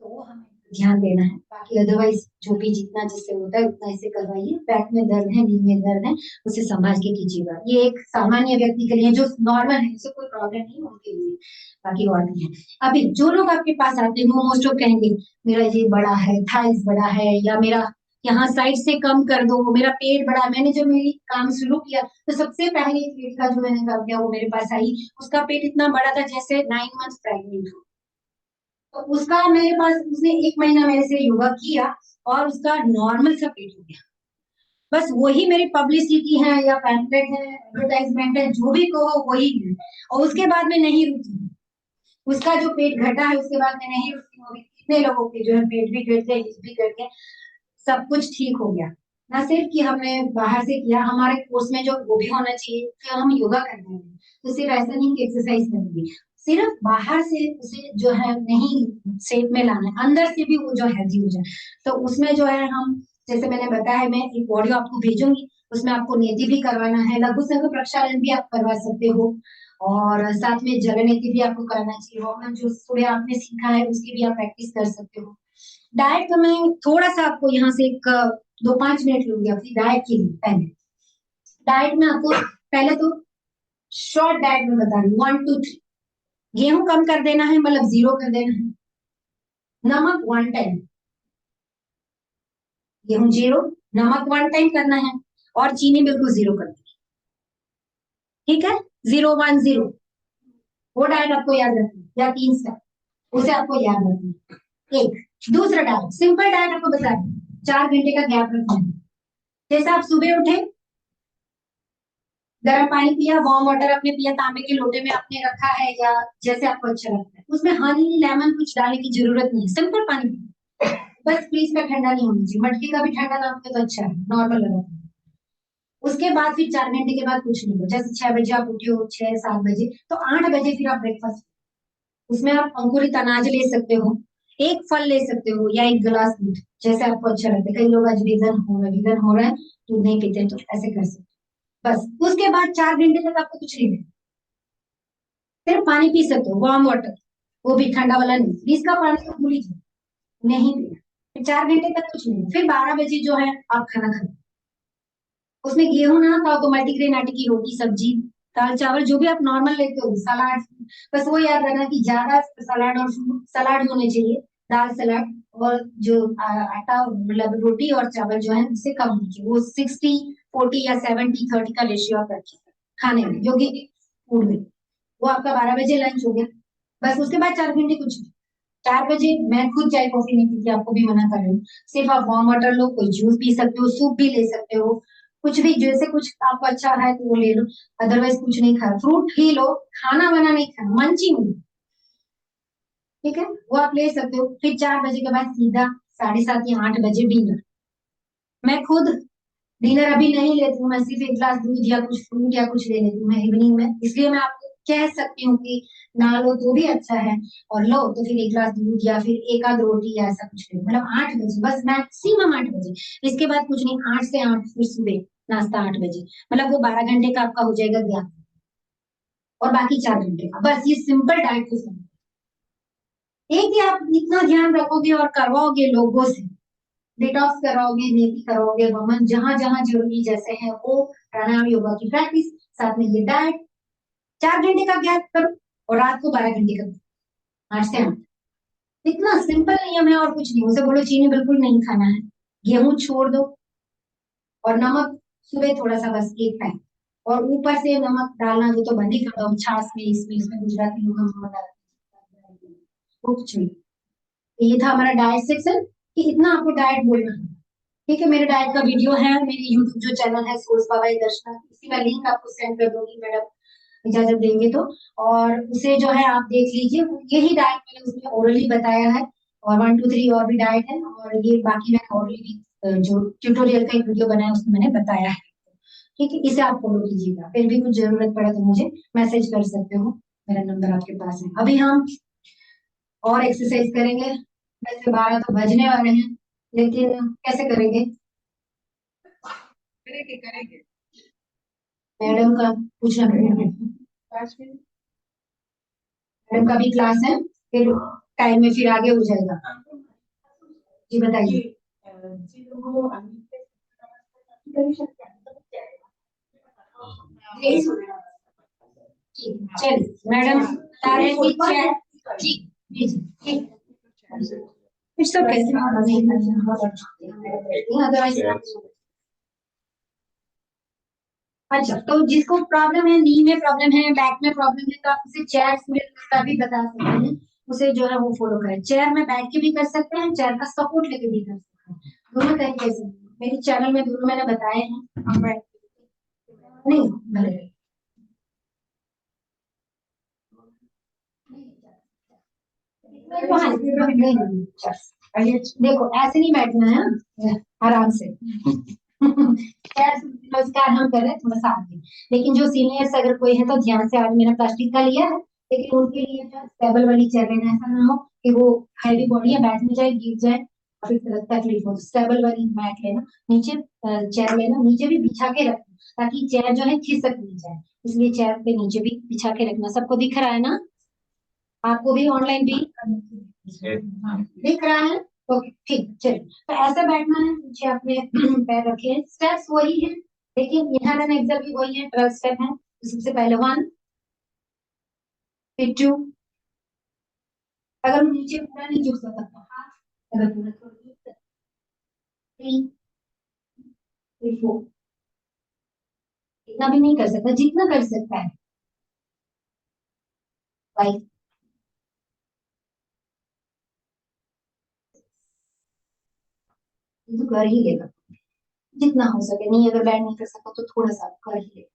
तो वो हमें ध्यान देना है, बाकी अदरवाइज जो भी जितना जिससे होता है उतना इसे करवाइए, बैक में दर्द है, नींद में दर्द है, उसे संभाल के कीजिएगा, ये एक सामान्य व्यक्ति के लिए जो नॉर्मल है, उसे कोई प्रॉब्लम नहीं उनके लिए, बाकी और भी है। अभी जो लोग आपके पास आते हैं वो मोस्ट ऑफ कहेंगे मेरा ये बड़ा है, थाइस बड़ा है, या मेरा यहाँ साइड से कम कर दो, मेरा पेट बड़ा। मैंने जब मेरी काम शुरू किया तो सबसे पहले एक लड़का जो मैंने काम किया वो मेरे पास आई, उसका पेट इतना बड़ा था जैसे 9 मंथ प्रेग्नेंट हो। तो उसका मेरे पास, उसने 1 महीना मेरे से योगा किया और उसका नॉर्मल सा पेट हो गया। बस वही मेरी पब्लिसिटी है या पैम्पलेट है, एडवर्टाइजमेंट है, जो भी कहो वही है। और उसके बाद में नहीं रुकी, उसका जो पेट घटा है उसके बाद में नहीं रुकी। वो भी कितने लोगों के जो है पेट भी घट गए, हिप भी घट गए, सब कुछ ठीक हो गया। ना सिर्फ कि हमने बाहर से किया, हमारे कोर्स में जो वो भी होना चाहिए कि हम योगा कर रहे हैं तो सिर्फ ऐसा नहीं कि एक्सरसाइज करेंगे, सिर्फ बाहर से उसे जो है नहीं शेप में लाना है, अंदर से भी वो जो हेल्दी हो जाए। तो उसमें जो है हम, जैसे मैंने बताया, मैं एक ऑडियो आपको भेजूंगी, उसमें आपको नेति भी करवाना है, लघु संघ प्रक्षालन भी आप करवा सकते हो, और साथ में जल नेति भी आपको करना चाहिए। और जो सूर्य आपने सीखा है उसकी भी आप प्रैक्टिस कर सकते हो। डाइट का मैं थोड़ा सा आपको यहाँ से एक 2-5 मिनट लूंगी अपनी डाइट के लिए। पहले डाइट में आपको पहले तो शॉर्ट डाइट में बता रही हूँ, 1 2 3। गेहूं कम कर देना है, मतलब 0 कर देना है। नमक 1 टाइम, गेहूं 0, नमक 1 टाइम करना है, और चीनी बिल्कुल 0 कर देना। ठीक है, 0 1 0, वो डाइट आपको याद रखना है, या 3 स्टेप, उसे आपको याद रखना है। एक दूसरा डाइट, सिंपल डाइट आपको बता रही हूँ, 4 घंटे का गैप रखना है। जैसे आप सुबह उठे, गर्म पानी पिया, वार्म वाटर आपने पिया, तांबे के लोटे में आपने रखा है या जैसे आपको अच्छा लगता है, उसमें हनी लेमन कुछ डालने की जरूरत नहीं, सिंपल पानी पिया, बस प्लीज में ठंडा नहीं होना चाहिए, मटकी का भी ठंडा ना हो तो अच्छा है, नॉर्मल लगा। उसके बाद फिर 4 घंटे के बाद कुछ नहीं हो, जैसे 6 बजे आप उठे हो, 6-7 बजे, तो 8 बजे फिर आप ब्रेकफास्ट, उसमें आप अंकुरित अनाज ले सकते हो, एक फल ले सकते हो, या 1 गिलास दूध, जैसे आपको अच्छा लगता है। कई लोग आज वीगन हो रहा है, दूध नहीं पीते, तो ऐसे कर सकते। बस उसके बाद 4 घंटे तक आपको कुछ नहीं देना, सिर्फ पानी पी सकते हो, वार्म वाटर, वो भी ठंडा वाला नहीं, फ्रीज का पानी तो भूल लीजिए, नहीं पीना। फिर 4 घंटे तक कुछ नहीं, फिर 12 बजे जो है आप खाना खाओ। उसमें गेहूं ना खाओ तो मल्टीग्रेन आटे की रोटी, सब्जी, दाल चावल, जो भी आप नॉर्मल लेते हो, सलाद, बस वो याद रखना कि ज्यादा सलाद और सलाद होने चाहिए, दाल सलाद, और जो आटा मतलब रोटी और चावल जो है उससे कम लीजिए, वो 60-40 या 70-30 का रेशियो आप रखिए खाने में, जो कि फूड में। वो आपका 12 बजे लंच हो गया। बस उसके बाद 4 घंटे कुछ नहीं। 4 बजे मैं खुद चाय कॉफी नहीं पीती, आपको भी मना कर रही हूँ, सिर्फ आप वार्म वाटर लो, कोई जूस पी सकते हो, सूप भी ले सकते हो, कुछ भी जैसे कुछ आपको अच्छा है तो वो ले लो, अदरवाइज कुछ नहीं खा, फ्रूट ही लो, खाना वाना नहीं खाना, मंचिंग नहीं। ठीक है, वो आप ले सकते हो। फिर 4 बजे के बाद सीधा 7:30 या 8 बजे डिनर। मैं खुद डिनर अभी नहीं लेती हूँ, मैं सिर्फ 1 गिलास दूध या कुछ फ्रूट या कुछ ले लेती हूँ मैं इवनिंग में, इसलिए मैं आपको कह सकती हूँ कि ना लो तो भी अच्छा है, और लो तो फिर 1 गिलास दूध या फिर 1 आध रोटी या ऐसा कुछ ले, मतलब 8 बजे, बस मैक्सिमम 8 बजे। इसके बाद कुछ नहीं, 8 से 8 फिर सुबह नाश्ता 8 बजे, मतलब वो 12 घंटे का आपका हो जाएगा ज्ञान, और बाकी 4 घंटे का, बस ये सिंपल डाइट को समझो। एक ही आप इतना ध्यान रखोगे और करवाओगे लोगों से, डिटॉक्स कराओगे, नेति कराओगे, वमन जहां जहां जरूरी जैसे है वो, प्राणायाम योगा की प्रैक्टिस, साथ में ये डाइट, 4 घंटे का गैप करो, और रात को 12 घंटे का, 8 से 8। इतना सिंपल नियम है, और कुछ नहीं। उसे बोलो चीनी बिल्कुल नहीं खाना है, गेहूं छोड़ दो, और नमक सुबह थोड़ा सा, बस 1 टाइम, और ऊपर से नमक डालना तो बंद ही कर दो, छाछ में, इसमें गुजराती लोग नमक डालते हैं, वो कुछ नहीं। ये था हमारा डाइट सेक्शन, कि इतना आपको डाइट बोलना है। ठीक है, मेरे डाइट का वीडियो है, मेरी यूट्यूब जो चैनल है सोर्स बाबा दर्शना, इसी का लिंक आपको सेंड कर दूंगी मैडम, इजाजत देंगे तो, और उसे जो है आप देख लीजिए, यही डाइट मैंने उसमें ओरली बताया है, और 1 2 3 और भी डाइट है, और ये बाकी मैंने ओरली भी जो ट्यूटोरियल का एक वीडियो बनाया उसमें मैंने बताया है। ठीक है, इसे आप फॉलो कीजिएगा, फिर भी कुछ जरूरत पड़े तो मुझे मैसेज कर सकते हो, मेरा नंबर आपके पास है। अभी हम और एक्सरसाइज करेंगे, वैसे 12 तो बजने वाले हैं, लेकिन कैसे करेंगे,
करेंगे करेंगे।
मैडम का पूछना पड़ेगा, मैडम का भी क्लास है, फिर टाइम में फिर आगे हो जाएगा। जी बताइए। चलिए मैडम, जी जी जी ठीक। It's okay, otherwise. अच्छा, तो जिसको प्रॉब्लम है, नी में प्रॉब्लम है, बैक में प्रॉब्लम है, तो आप उसे चेयर का भी बता सकते हैं, उसे जो है वो फॉलो करें। चेयर में बैठ के भी कर सकते हैं, चेयर का सपोर्ट लेके भी कर सकते हैं, दोनों तरीके से। मेरे चैनल में दोनों मैंने बताए हैं, आप नहीं भले देखो ऐसे नहीं बैठना है, आराम से। नमस्कार हम कर रहे हैं थोड़ा सा आगे, लेकिन जो सीनियर्स अगर कोई है तो ध्यान से, आज मैंने प्लास्टिक का लिया है, लेकिन उनके लिए जो स्टेबल वाली चेयर लेना, ऐसा ना हो कि वो हैवी बॉडी है, बैठने जाए गिर जाए और फिर तकलीफ हो। स्टेबल वाली मैट लेना, नीचे चेयर लेना, नीचे भी बिछा के रखना ताकि चेयर जो है खिसक नहीं जाए, इसलिए चेयर पे नीचे भी बिछा के रखना। सबको दिख रहा है ना? आपको भी ऑनलाइन भी दिख रहा है? ओके ठीक, चलिए। तो ऐसे बैठना है, नीचे अपने पैर रखे हैं, स्टेप्स वही है, लेकिन यहाँ रन एक्सल भी वही है, 12 स्टेप है। तो सबसे पहले 1, फिर 2, अगर नीचे पूरा नहीं झुक सकता तो हाथ, अगर पूरा थोड़ा झुक सकता 3, फिर 4, इतना भी नहीं कर सकता, जितना कर सकता है 5, तो कर ही लेगा जितना हो सके। नहीं अगर बैठ नहीं कर सकता तो थोड़ा सा कर ही लेगा।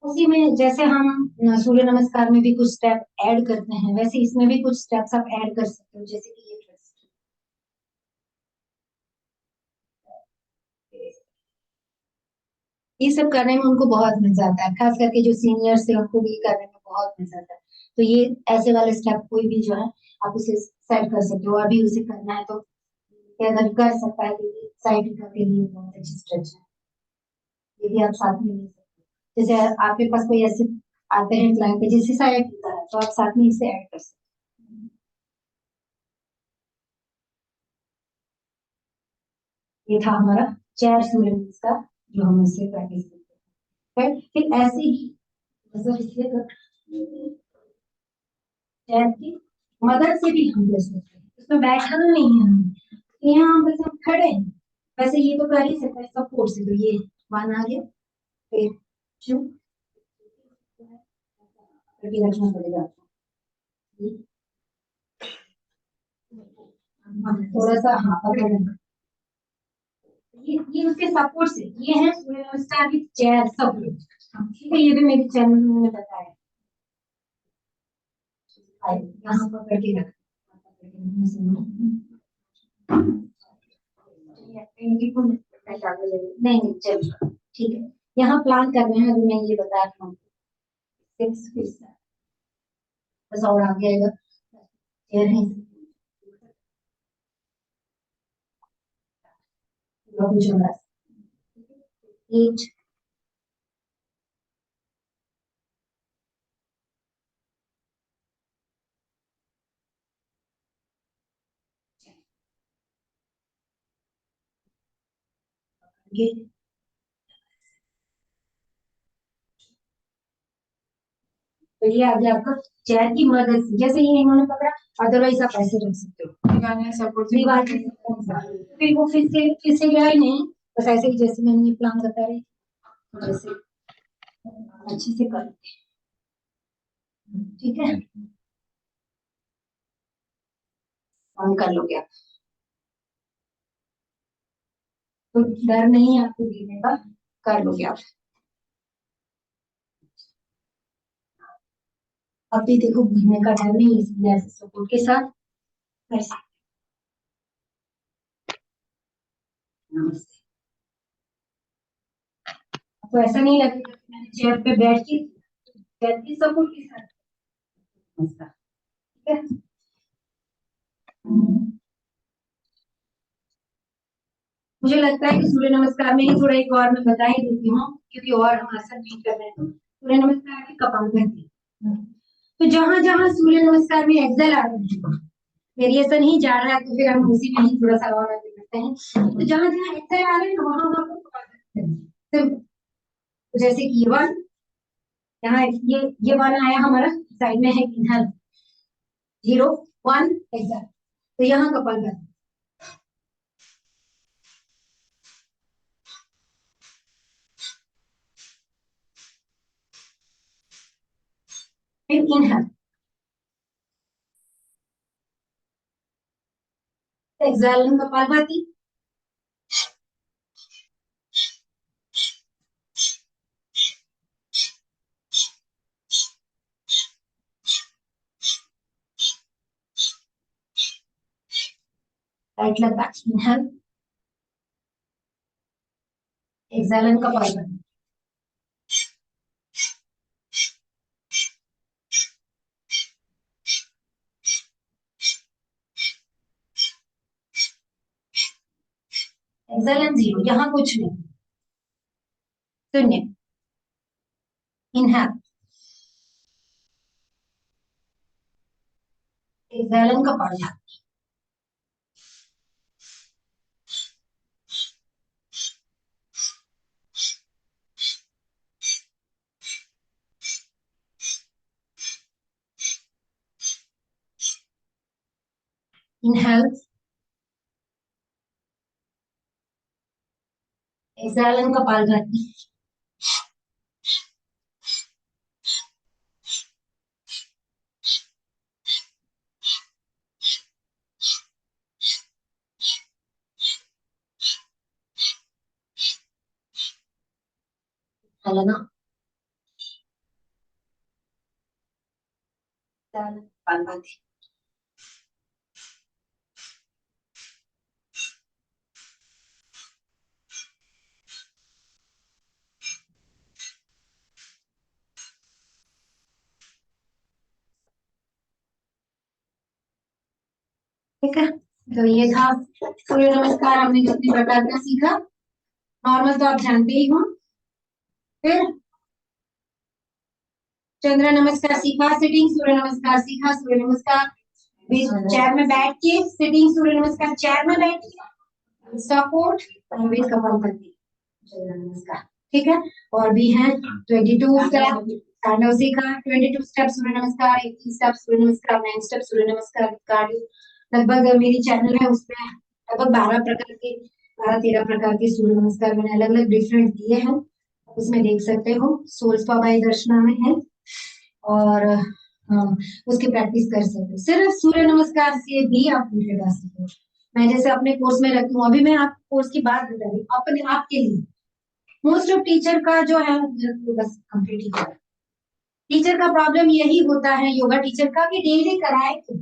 उसी में जैसे हम सूर्य नमस्कार में भी कुछ स्टेप ऐड करते हैं, वैसे इसमें भी कुछ स्टेप्स आप ऐड कर सकते हो, जैसे कि ये ट्विस्ट। ये सब करने में उनको बहुत मजा आता है, खास करके जो सीनियर्स है उनको भी करने में बहुत मजा आता है। तो ये ऐसे वाले स्टेप कोई भी जो है आप उसे सेट कर सकते हो, अभी उसे करना है तो अगर कर सकता है तो साइड के लिए बहुत अच्छी स्ट्रेच है, ये भी आप साथ में ले सकते हो। जैसे आपके पास कोई ऐसे आते हैं क्लाइंट के जिससे साइड होता है, तो आप साथ में इसे ऐड कर सकते हो। ये था हमारा चेयर सूर्य नमस्कार जो हम इससे प्रैक्टिस करते हैं। फिर ऐसे ही मतलब इसलिए चेयर की मदद से भी हम कर सकते हैं, उसमें बैठना नहीं है हमें, यहाँ हम बस हम खड़े हैं, वैसे ये तो कर ही सकते हैं सपोर्ट से। तो ये 1 आ गया, फिर 2 करके रखना पड़ेगा आपको। थोड़ा सा हाँ पकड़ना, ये उसके सपोर्ट से, ये है सूर्य नमस्कार की चेयर सपोर्ट। ठीक है, ये भी मेरे चैनल में बताया, यहाँ पकड़ के रख, नहीं चलो ठीक है। यहाँ प्लान कर रहे हैं, अभी मैं ये बता रहा हूँ 6 बस और आ जाएगा। चेयर है 8, ये तो ये आ गया आपका चेयर की मदद से, जैसे ये इन्होंने पकड़ा, अदरवाइज आप ऐसे रख सकते हो
सपोर्ट
दीवार के, फिर वो फिर से गया ही नहीं, बस ऐसे ही जैसे मैंने ये प्लान बता रही जैसे अच्छे से कर, ठीक है काम कर लोगे आप, तो डर नहीं है आपको गिरने का, कर लोगे आप। अभी देखो गिरने का डर नहीं है, इसलिए ऐसे सपोर्ट के साथ कर सकते। नमस्ते, आपको ऐसा नहीं लगेगा कि मैंने चेयर पे बैठ के चेयर की सपोर्ट के साथ, नमस्कार, ठीक है। मुझे लगता है कि सूर्य नमस्कार में ही थोड़ा एक और मैं बता ही देती हूँ, क्योंकि और हम आसन नहीं कर रहे हैं। तो सूर्य नमस्कार की कपालभाति, तो जहां जहां सूर्य नमस्कार में एक्सेल आ रहे हैं, वेरिएशन ही जा रहा है, तो फिर हम उसी में ही थोड़ा सा और आगे बढ़ते हैं। तो जहां जहां एक्सेल आ रहे हैं वहां वहां पर कपालभाति करें। तो जैसे कि वन, यहाँ ये वन आया हमारा, साइड में है इनहल, 0 1 एक्सेल, तो यहाँ Kapalbhati. Inhale, exhale Kapalbhati, right leg back, inhale, exhale Kapalbhati, exhale 0, यहाँ कुछ नहीं, शून्य, inhale, exhale Kapalbhati, inhale, exhale Kapalbhati, हलना, कपालभाति, ठीक है। तो ये था सूर्य नमस्कार, हमने कितने प्रकार का सीखा। नॉर्मल तो आप जानते ही हो। फिर चंद्र नमस्कार सीखा, सिटिंग सूर्य नमस्कार सीखा, सूर्य नमस्कार चेयर में बैठ के, सिटिंग सूर्य नमस्कार चेयर में बैठ के, सपोर्ट और विद कपालभाति चंद्र नमस्कार, ठीक है। और भी हैं 22 स्टेप तांडव सीखा, 22 स्टेप सूर्य नमस्कार, 18 स्टेप सूर्य नमस्कार, 9 स्टेप सूर्य नमस्कार कार्डियो। लगभग मेरी चैनल है उसमें लगभग 12-13 प्रकार के सूर्य नमस्कार मैंने अलग अलग डिफरेंट दिए हैं, उसमें देख सकते हो। सोल्स बाय दर्शना में है, और उसकी प्रैक्टिस कर सकते हो। सिर्फ सूर्य नमस्कार से भी आप पूरे गा सकते हो। मैं जैसे अपने कोर्स में रखती हूँ, अभी मैं आप कोर्स की बात बता रही हूँ अपने आप के लिए। मोस्ट ऑफ टीचर का जो है, बस कंप्लीट ही करा, टीचर का प्रॉब्लम यही होता है योगा टीचर का कि डेली कराए क्यों,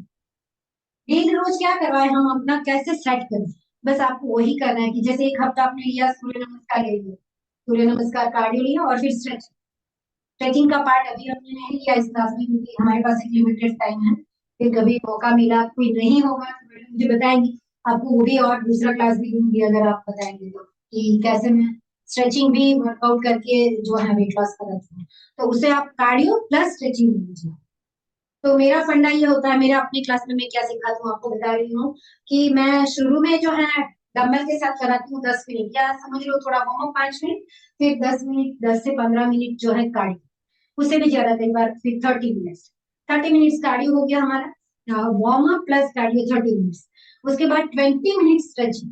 डेली रोज क्या करवाए, हम अपना कैसे सेट करें। बस आपको वही करना है कि जैसे एक हफ्ता आपने लिया सूर्य नमस्कार ले लिया, सूर्य नमस्कार कार्डियो लिया, और फिर स्ट्रेचिंग का पार्ट अभी हमने नहीं लिया इस क्लास में, क्योंकि हमारे पास एक लिमिटेड टाइम है। फिर कभी मौका मिला, कोई नहीं होगा तो मैडम मुझे बताएंगी, आपको वो भी और दूसरा क्लास भी दूंगी अगर आप बताएंगे तो, कि कैसे मैं स्ट्रेचिंग भी वर्कआउट करके जो है वेट लॉस कराती हूँ। तो उसे आप कार्डियो प्लस स्ट्रेचिंग लीजिए। तो मेरा फंडा ये होता है, मेरा अपनी क्लास में मैं क्या सिखाती हूँ आपको बता रही हूँ, कि मैं शुरू में जो है डम्बल के साथ कराती हूँ 10 मिनट, या समझ लो थोड़ा वार्म अप 5 मिनट, फिर 10 मिनट, 10 से 15 मिनट जो है कार्डियो, उससे भी ज्यादा कई बार फिर 30 मिनट्स कार्डियो हो गया हमारा, warm up plus cardio 30 minutes. उसके बाद 20 मिनट स्ट्रेचिंग,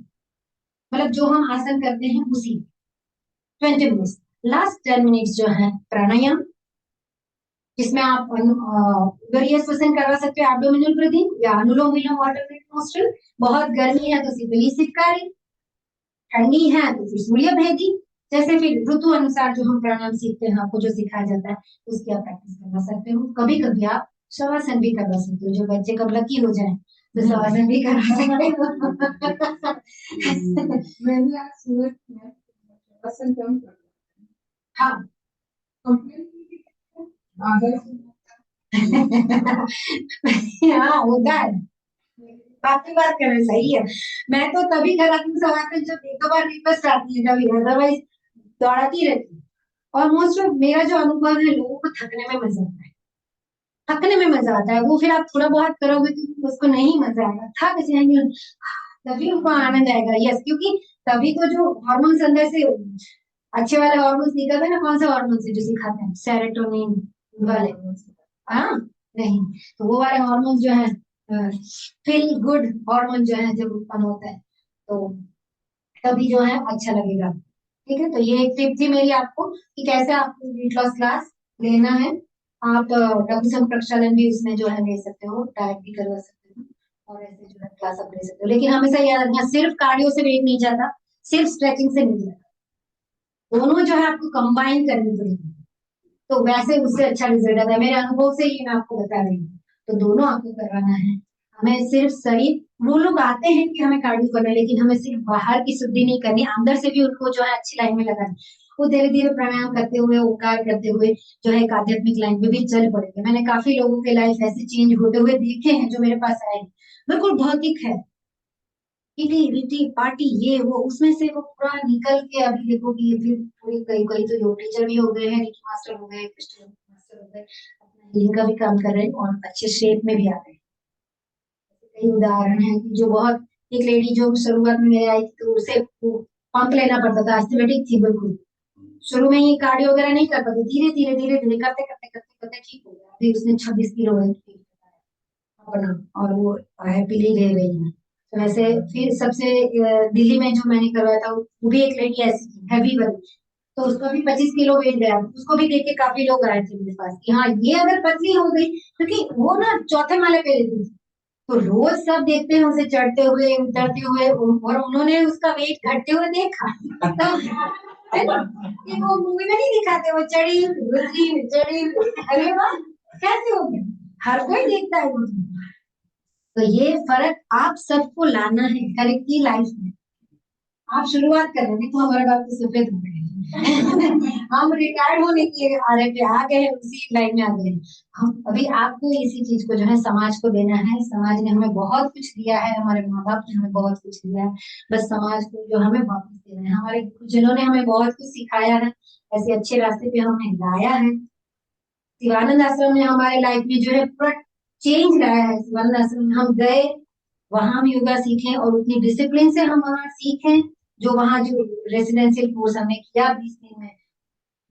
मतलब जो हम आसन करते हैं उसी 20 मिनट्स। लास्ट 10 मिनट्स जो है प्राणायाम, जिसमें आप श्वसन करवा सकते हो, एब्डोमिनल ब्रीथिंग या अनुलोम विलोम ऑल्टरनेट नोस्ट्रल। बहुत गर्मी है तो सिर्फ सिक्कारी, ठंडी है तो फिर सूर्य भेदी, जैसे फिर ऋतु अनुसार जो हम प्राणायाम सीखते हैं, आपको जो सिखाया जाता है उसकी आप प्रैक्टिस करवा सकते हो। कभी कभी आप शवासन भी करवा सकते हो, जो बच्चे कब लकी हो जाए तो शवासन भी करवा सकते हो।
मैंने आज सूरत में शवासन कम कर दिया।
हाँ
कंप्लेंट की आधा
हाँ होता है। बाकी बात करना सही है। मैं तो तभी कराती हूँ समापन जब एक दो बार रिक्वेस्ट आती है, तभी, अदरवाइज दौड़ाती रहती हूँ। और मोस्ट ऑफ मेरा जो अनुभव है, लोगों को थकने में मजा आता है, थकने में मजा आता है। वो फिर आप थोड़ा बहुत करोगे तो उसको नहीं मजा आएगा, थक जाएंगे, तभी उनको आनंद आएगा। यस, क्योंकि तभी तो जो हॉर्मोन्स अंदर से अच्छे वाले हॉर्मोन्स निकलते हैं ना, कौन से हॉर्मोन्स है जो सिखाते हैं, सेरोटोनिन वाले, हाँ, नहीं, तो वो वाले हॉर्मोन्स जो है, फील गुड हार्मोन जो है जब उत्पन्न होता है, तो तभी जो है अच्छा लगेगा। ठीक है, तो ये एक टिप थी मेरी आपको कि कैसे आपको वेट लॉस क्लास लेना है। आप लघु प्रक्षालन भी उसमें जो है ले सकते हो, डाइट भी करवा सकते हो, और ऐसे जो है क्लास आप ले सकते हो। लेकिन हमेशा याद रखना, सिर्फ कार्डियो से वेट नहीं जाता, सिर्फ स्ट्रेचिंग से नहीं जाता, दोनों जो है आपको कंबाइन करनी पड़ेगी, तो वैसे उससे अच्छा रिजल्ट आता है। मेरे अनुभव से ही मैं आपको बता रही हूँ, तो दोनों आपको करवाना है। हमें सिर्फ शरीर, वो लोग आते हैं कि हमें कार्डियो करना है, लेकिन हमें सिर्फ बाहर की शुद्धि नहीं करनी, अंदर से भी उनको जो है अच्छी लाइन में लगाना। वो धीरे धीरे प्राणायाम करते हुए, ओंकार करते हुए जो है एक आध्यात्मिक लाइन में भी चल पड़ेंगे। मैंने काफी लोगों के लाइफ ऐसे चेंज होते हुए देखे हैं जो मेरे पास आए हैं। बिल्कुल भौतिक है, किटी विटी पार्टी ये वो, उसमें से वो पूरा निकल के अभी देखो कि ये फिर पूरी, कई कई तो योग टीचर भी हो गए हैं, रिकी मास्टर हो गए, क्रिस्टल मास्टर हो गए, अपना हीलिंग का भी काम कर रहे हैं और अच्छे शेप में भी आ रहे हैं। कई उदाहरण है कि जो बहुत, एक लेडी जो शुरुआत में आई थी तो उसे पंप लेना पड़ता था, एस्थेटिक थी बिल्कुल, शुरू में ही कार्डियो वगैरह नहीं कर पाती, धीरे धीरे धीरे धीरे करते करते करते करते ठीक हो गया। अभी उसने 26 किलो वेट अपना, और वो हैप्पीली ले रही है। तो वैसे फिर सबसे दिल्ली में जो मैंने करवाया था, वो भी एक लड़की ऐसी थी, हैवी वाली, तो उसका भी 25 किलो वेट गया, उसको भी देख के काफी लोग आए थे मेरे पास कि हाँ ये अगर पतली हो गई, क्योंकि वो ना चौथे माले पे रहती थी, तो रोज सब देखते हैं उसे चढ़ते हुए उतरते हुए, और उन्होंने उसका वेट घटते हुए देखा। तो है ना, कि वो मूवी में नहीं दिखाते, वो चढ़ी उतरी चढ़ी, अरे वाह, कैसे हो गया, हर कोई देखता है वो। तो ये फर्क आप सबको लाना है करेक्ट की लाइफ में। आप शुरुआत कर रहे हैं, तो हमारे बात तो सफेद हो गए। हम रिटायर्ड होने की आ गए हैं, उसी लाइन में आ गए हैं। हम अभी आपको इसी चीज को जो है समाज को देना है। समाज ने हमें बहुत कुछ दिया है, हमारे माँ बाप ने हमें बहुत कुछ दिया है, बस समाज को जो हमें वापस देना है। हमारे गुरुजनों ने हमें बहुत कुछ सिखाया है, ऐसे अच्छे रास्ते पे हमें लाया है। शिवानंद आश्रम ने हमारे लाइफ में जो है पूरा चेंज लाया है। शिवानंद आश्रम में हम गए, वहां हम योगा सीखे, और उतनी डिसिप्लिन से हम वहां सीखे, जो वहां जो रेसिडेंशियल कोर्स हमने किया 20 दिन में,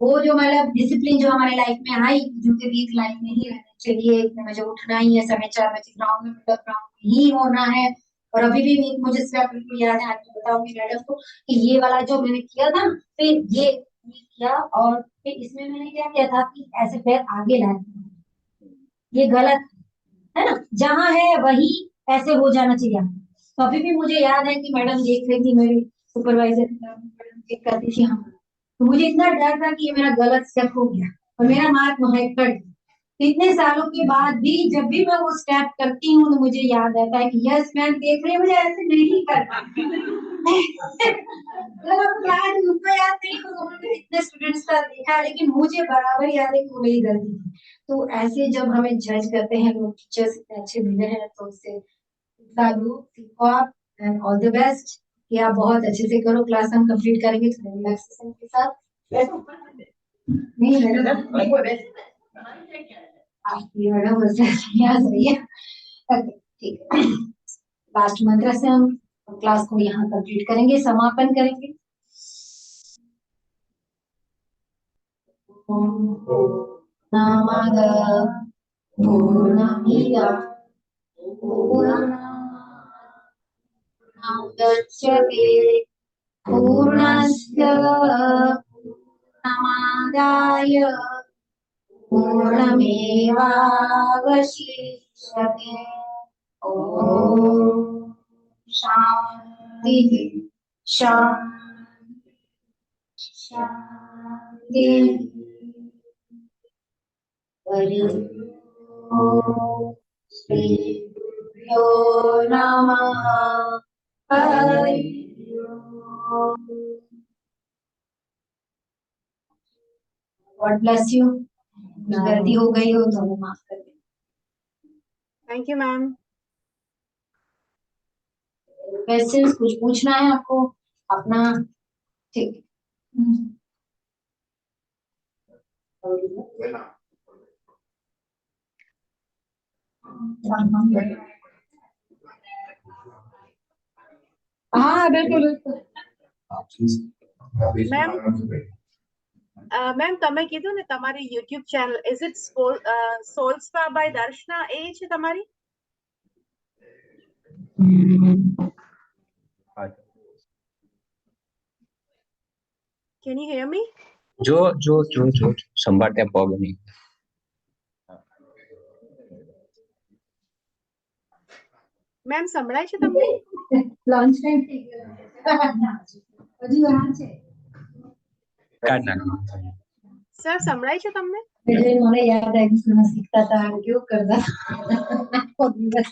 वो जो मतलब डिसिप्लिन जो हमारे लाइफ में आई, जो कभी एक लाइफ में ही रहना चाहिए, इतने बजे उठना ही है, समय 4 बजे ग्राउंड में, मतलब ग्राउंड में ही होना है। और अभी भी मुझे इसका बिल्कुल याद है, आपको बताऊंगी मैडम को कि ये वाला जो मैंने किया था, फिर ये किया, और फिर इसमें मैंने क्या किया था कि ऐसे पैर आगे लाए, ये गलत है ना, जहाँ है वही ऐसे हो जाना चाहिए। तो अभी भी मुझे याद है कि मैडम देख रही थी, मेरी सुपरवाइजर मैडम चेक करती थी हम, तो मुझे इतना डर था कि ये मेरा गलत स्टेप हो गया और मेरा मार्क वहां कट गया। इतने सालों के बाद भी जब भी मैं वो स्टेप करती हूँ तो मुझे याद आता है कि यस मैम देख रहे हैं, मुझे ऐसे नहीं करना। मतलब याद उनको याद नहीं, उन्होंने इतने स्टूडेंट्स का देखा है, लेकिन मुझे बराबर याद है कि वो मेरी गलती थी। तो ऐसे जब हमें जज करते हैं लोग, टीचर्स इतने अच्छे मिले हैं, तो उससे सीखो आप, एंड ऑल द बेस्ट कि आप बहुत अच्छे से करो। क्लास हम कंप्लीट करेंगे थोड़ा रिलैक्सेशन के साथ। नहीं मैडम, आपकी मैडम सही है। ओके, ठीक है, लास्ट मंत्र से हम क्लास को यहाँ कंप्लीट करेंगे, समापन करेंगे। पूर्णमद पूर्णमिदं पूर्णमुदच्यते पूर्णस्य पूर्णमादाय पूर्णमेवावशिष्यते। ओम शांति शांति शांति। हरि ओम। श्री गुरुभ्यो नमः। Hari Om. God bless you. गलती हो गई हो तो माफ कर दें।
Thank you, ma'am.
क्वेश्चंस कुछ पूछना है आपको अपना? ठीक। हाँ बिल्कुल बिल्कुल।
મેમ તમે કીધું ને તમારી YouTube channel is it Soul Spa by Darshana એ છે તમારી? Can you hear me?
જો સંભાળ્યા પગ નહીં.
મેમ સંભળાય છે તમને?
લંચ ટાઈમ થઈ ગયો હજી વાર છે.
કાઢ નાખ.
સર સંભળાય છે તમને?
એટલે મને યાદ આવ્યું સ્કૂલમાં શીખતા હતા કેવું કરતા આખો દિવસ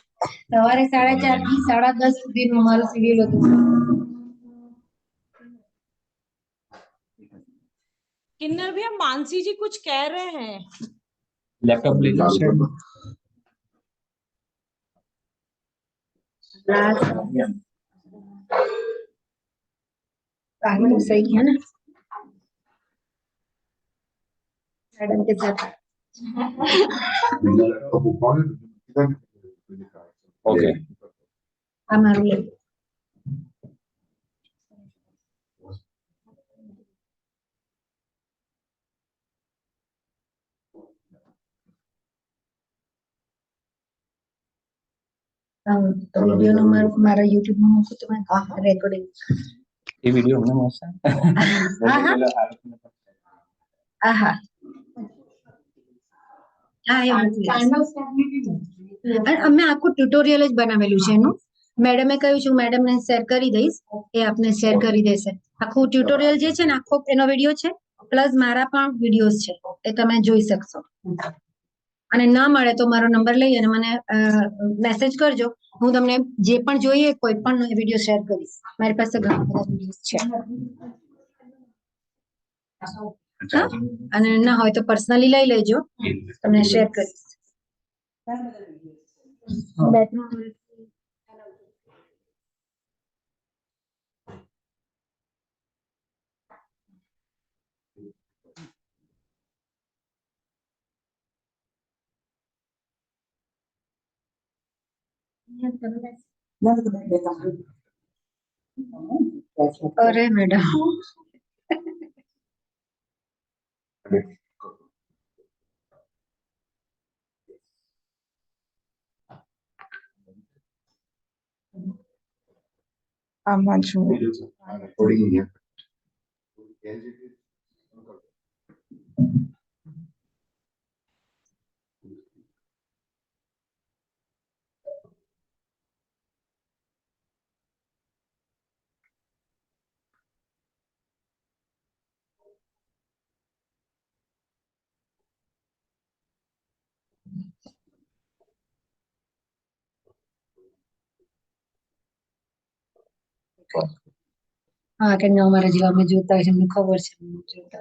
સવારે 4:30 થી 10:30 સુધીનું અમારું શેડ્યુલ હતું.
किन्नर भैया मानसी जी कुछ कह रहे हैं.
લેપટોપ લઈ લો.
आगे सही है ना मैडम के साथ.
ઓકે.
हमारे लिए तो वीडियो नंबर हमारा यूट्यूब में मुझे तुम्हें रिकॉर्डिंग
એ વિડિયો અમને મળશે.
આહા હા એ અમે આખું ટ્યુટોરિયલ જ બનાવેલું છે એનું. મેડમે કહ્યું છે મેડમને શેર કરી દઈશ એ આપને શેર કરી દેશે. આખું ટ્યુટોરિયલ જે છે ને આખો એનો વિડિયો છે પ્લસ મારા પણ વિડિયોઝ છે એ તમે જોઈ શકશો. અને ના મળે તો મારો નંબર લઈ અને મને મેસેજ કરજો. હું તમને જે પણ જોઈએ કોઈ પણ વિડિયો શેર કરીશ. મારી પાસે ઘણા બધા વિડિયોઝ છે. હા અને ના હોય તો પર્સનલી લઈ લેજો તમને શેર કરીશ. અરે મેડમ
આમાં જો
હા કે અમારા જેવા અમે જોતા હોય છે અમને ખબર છે.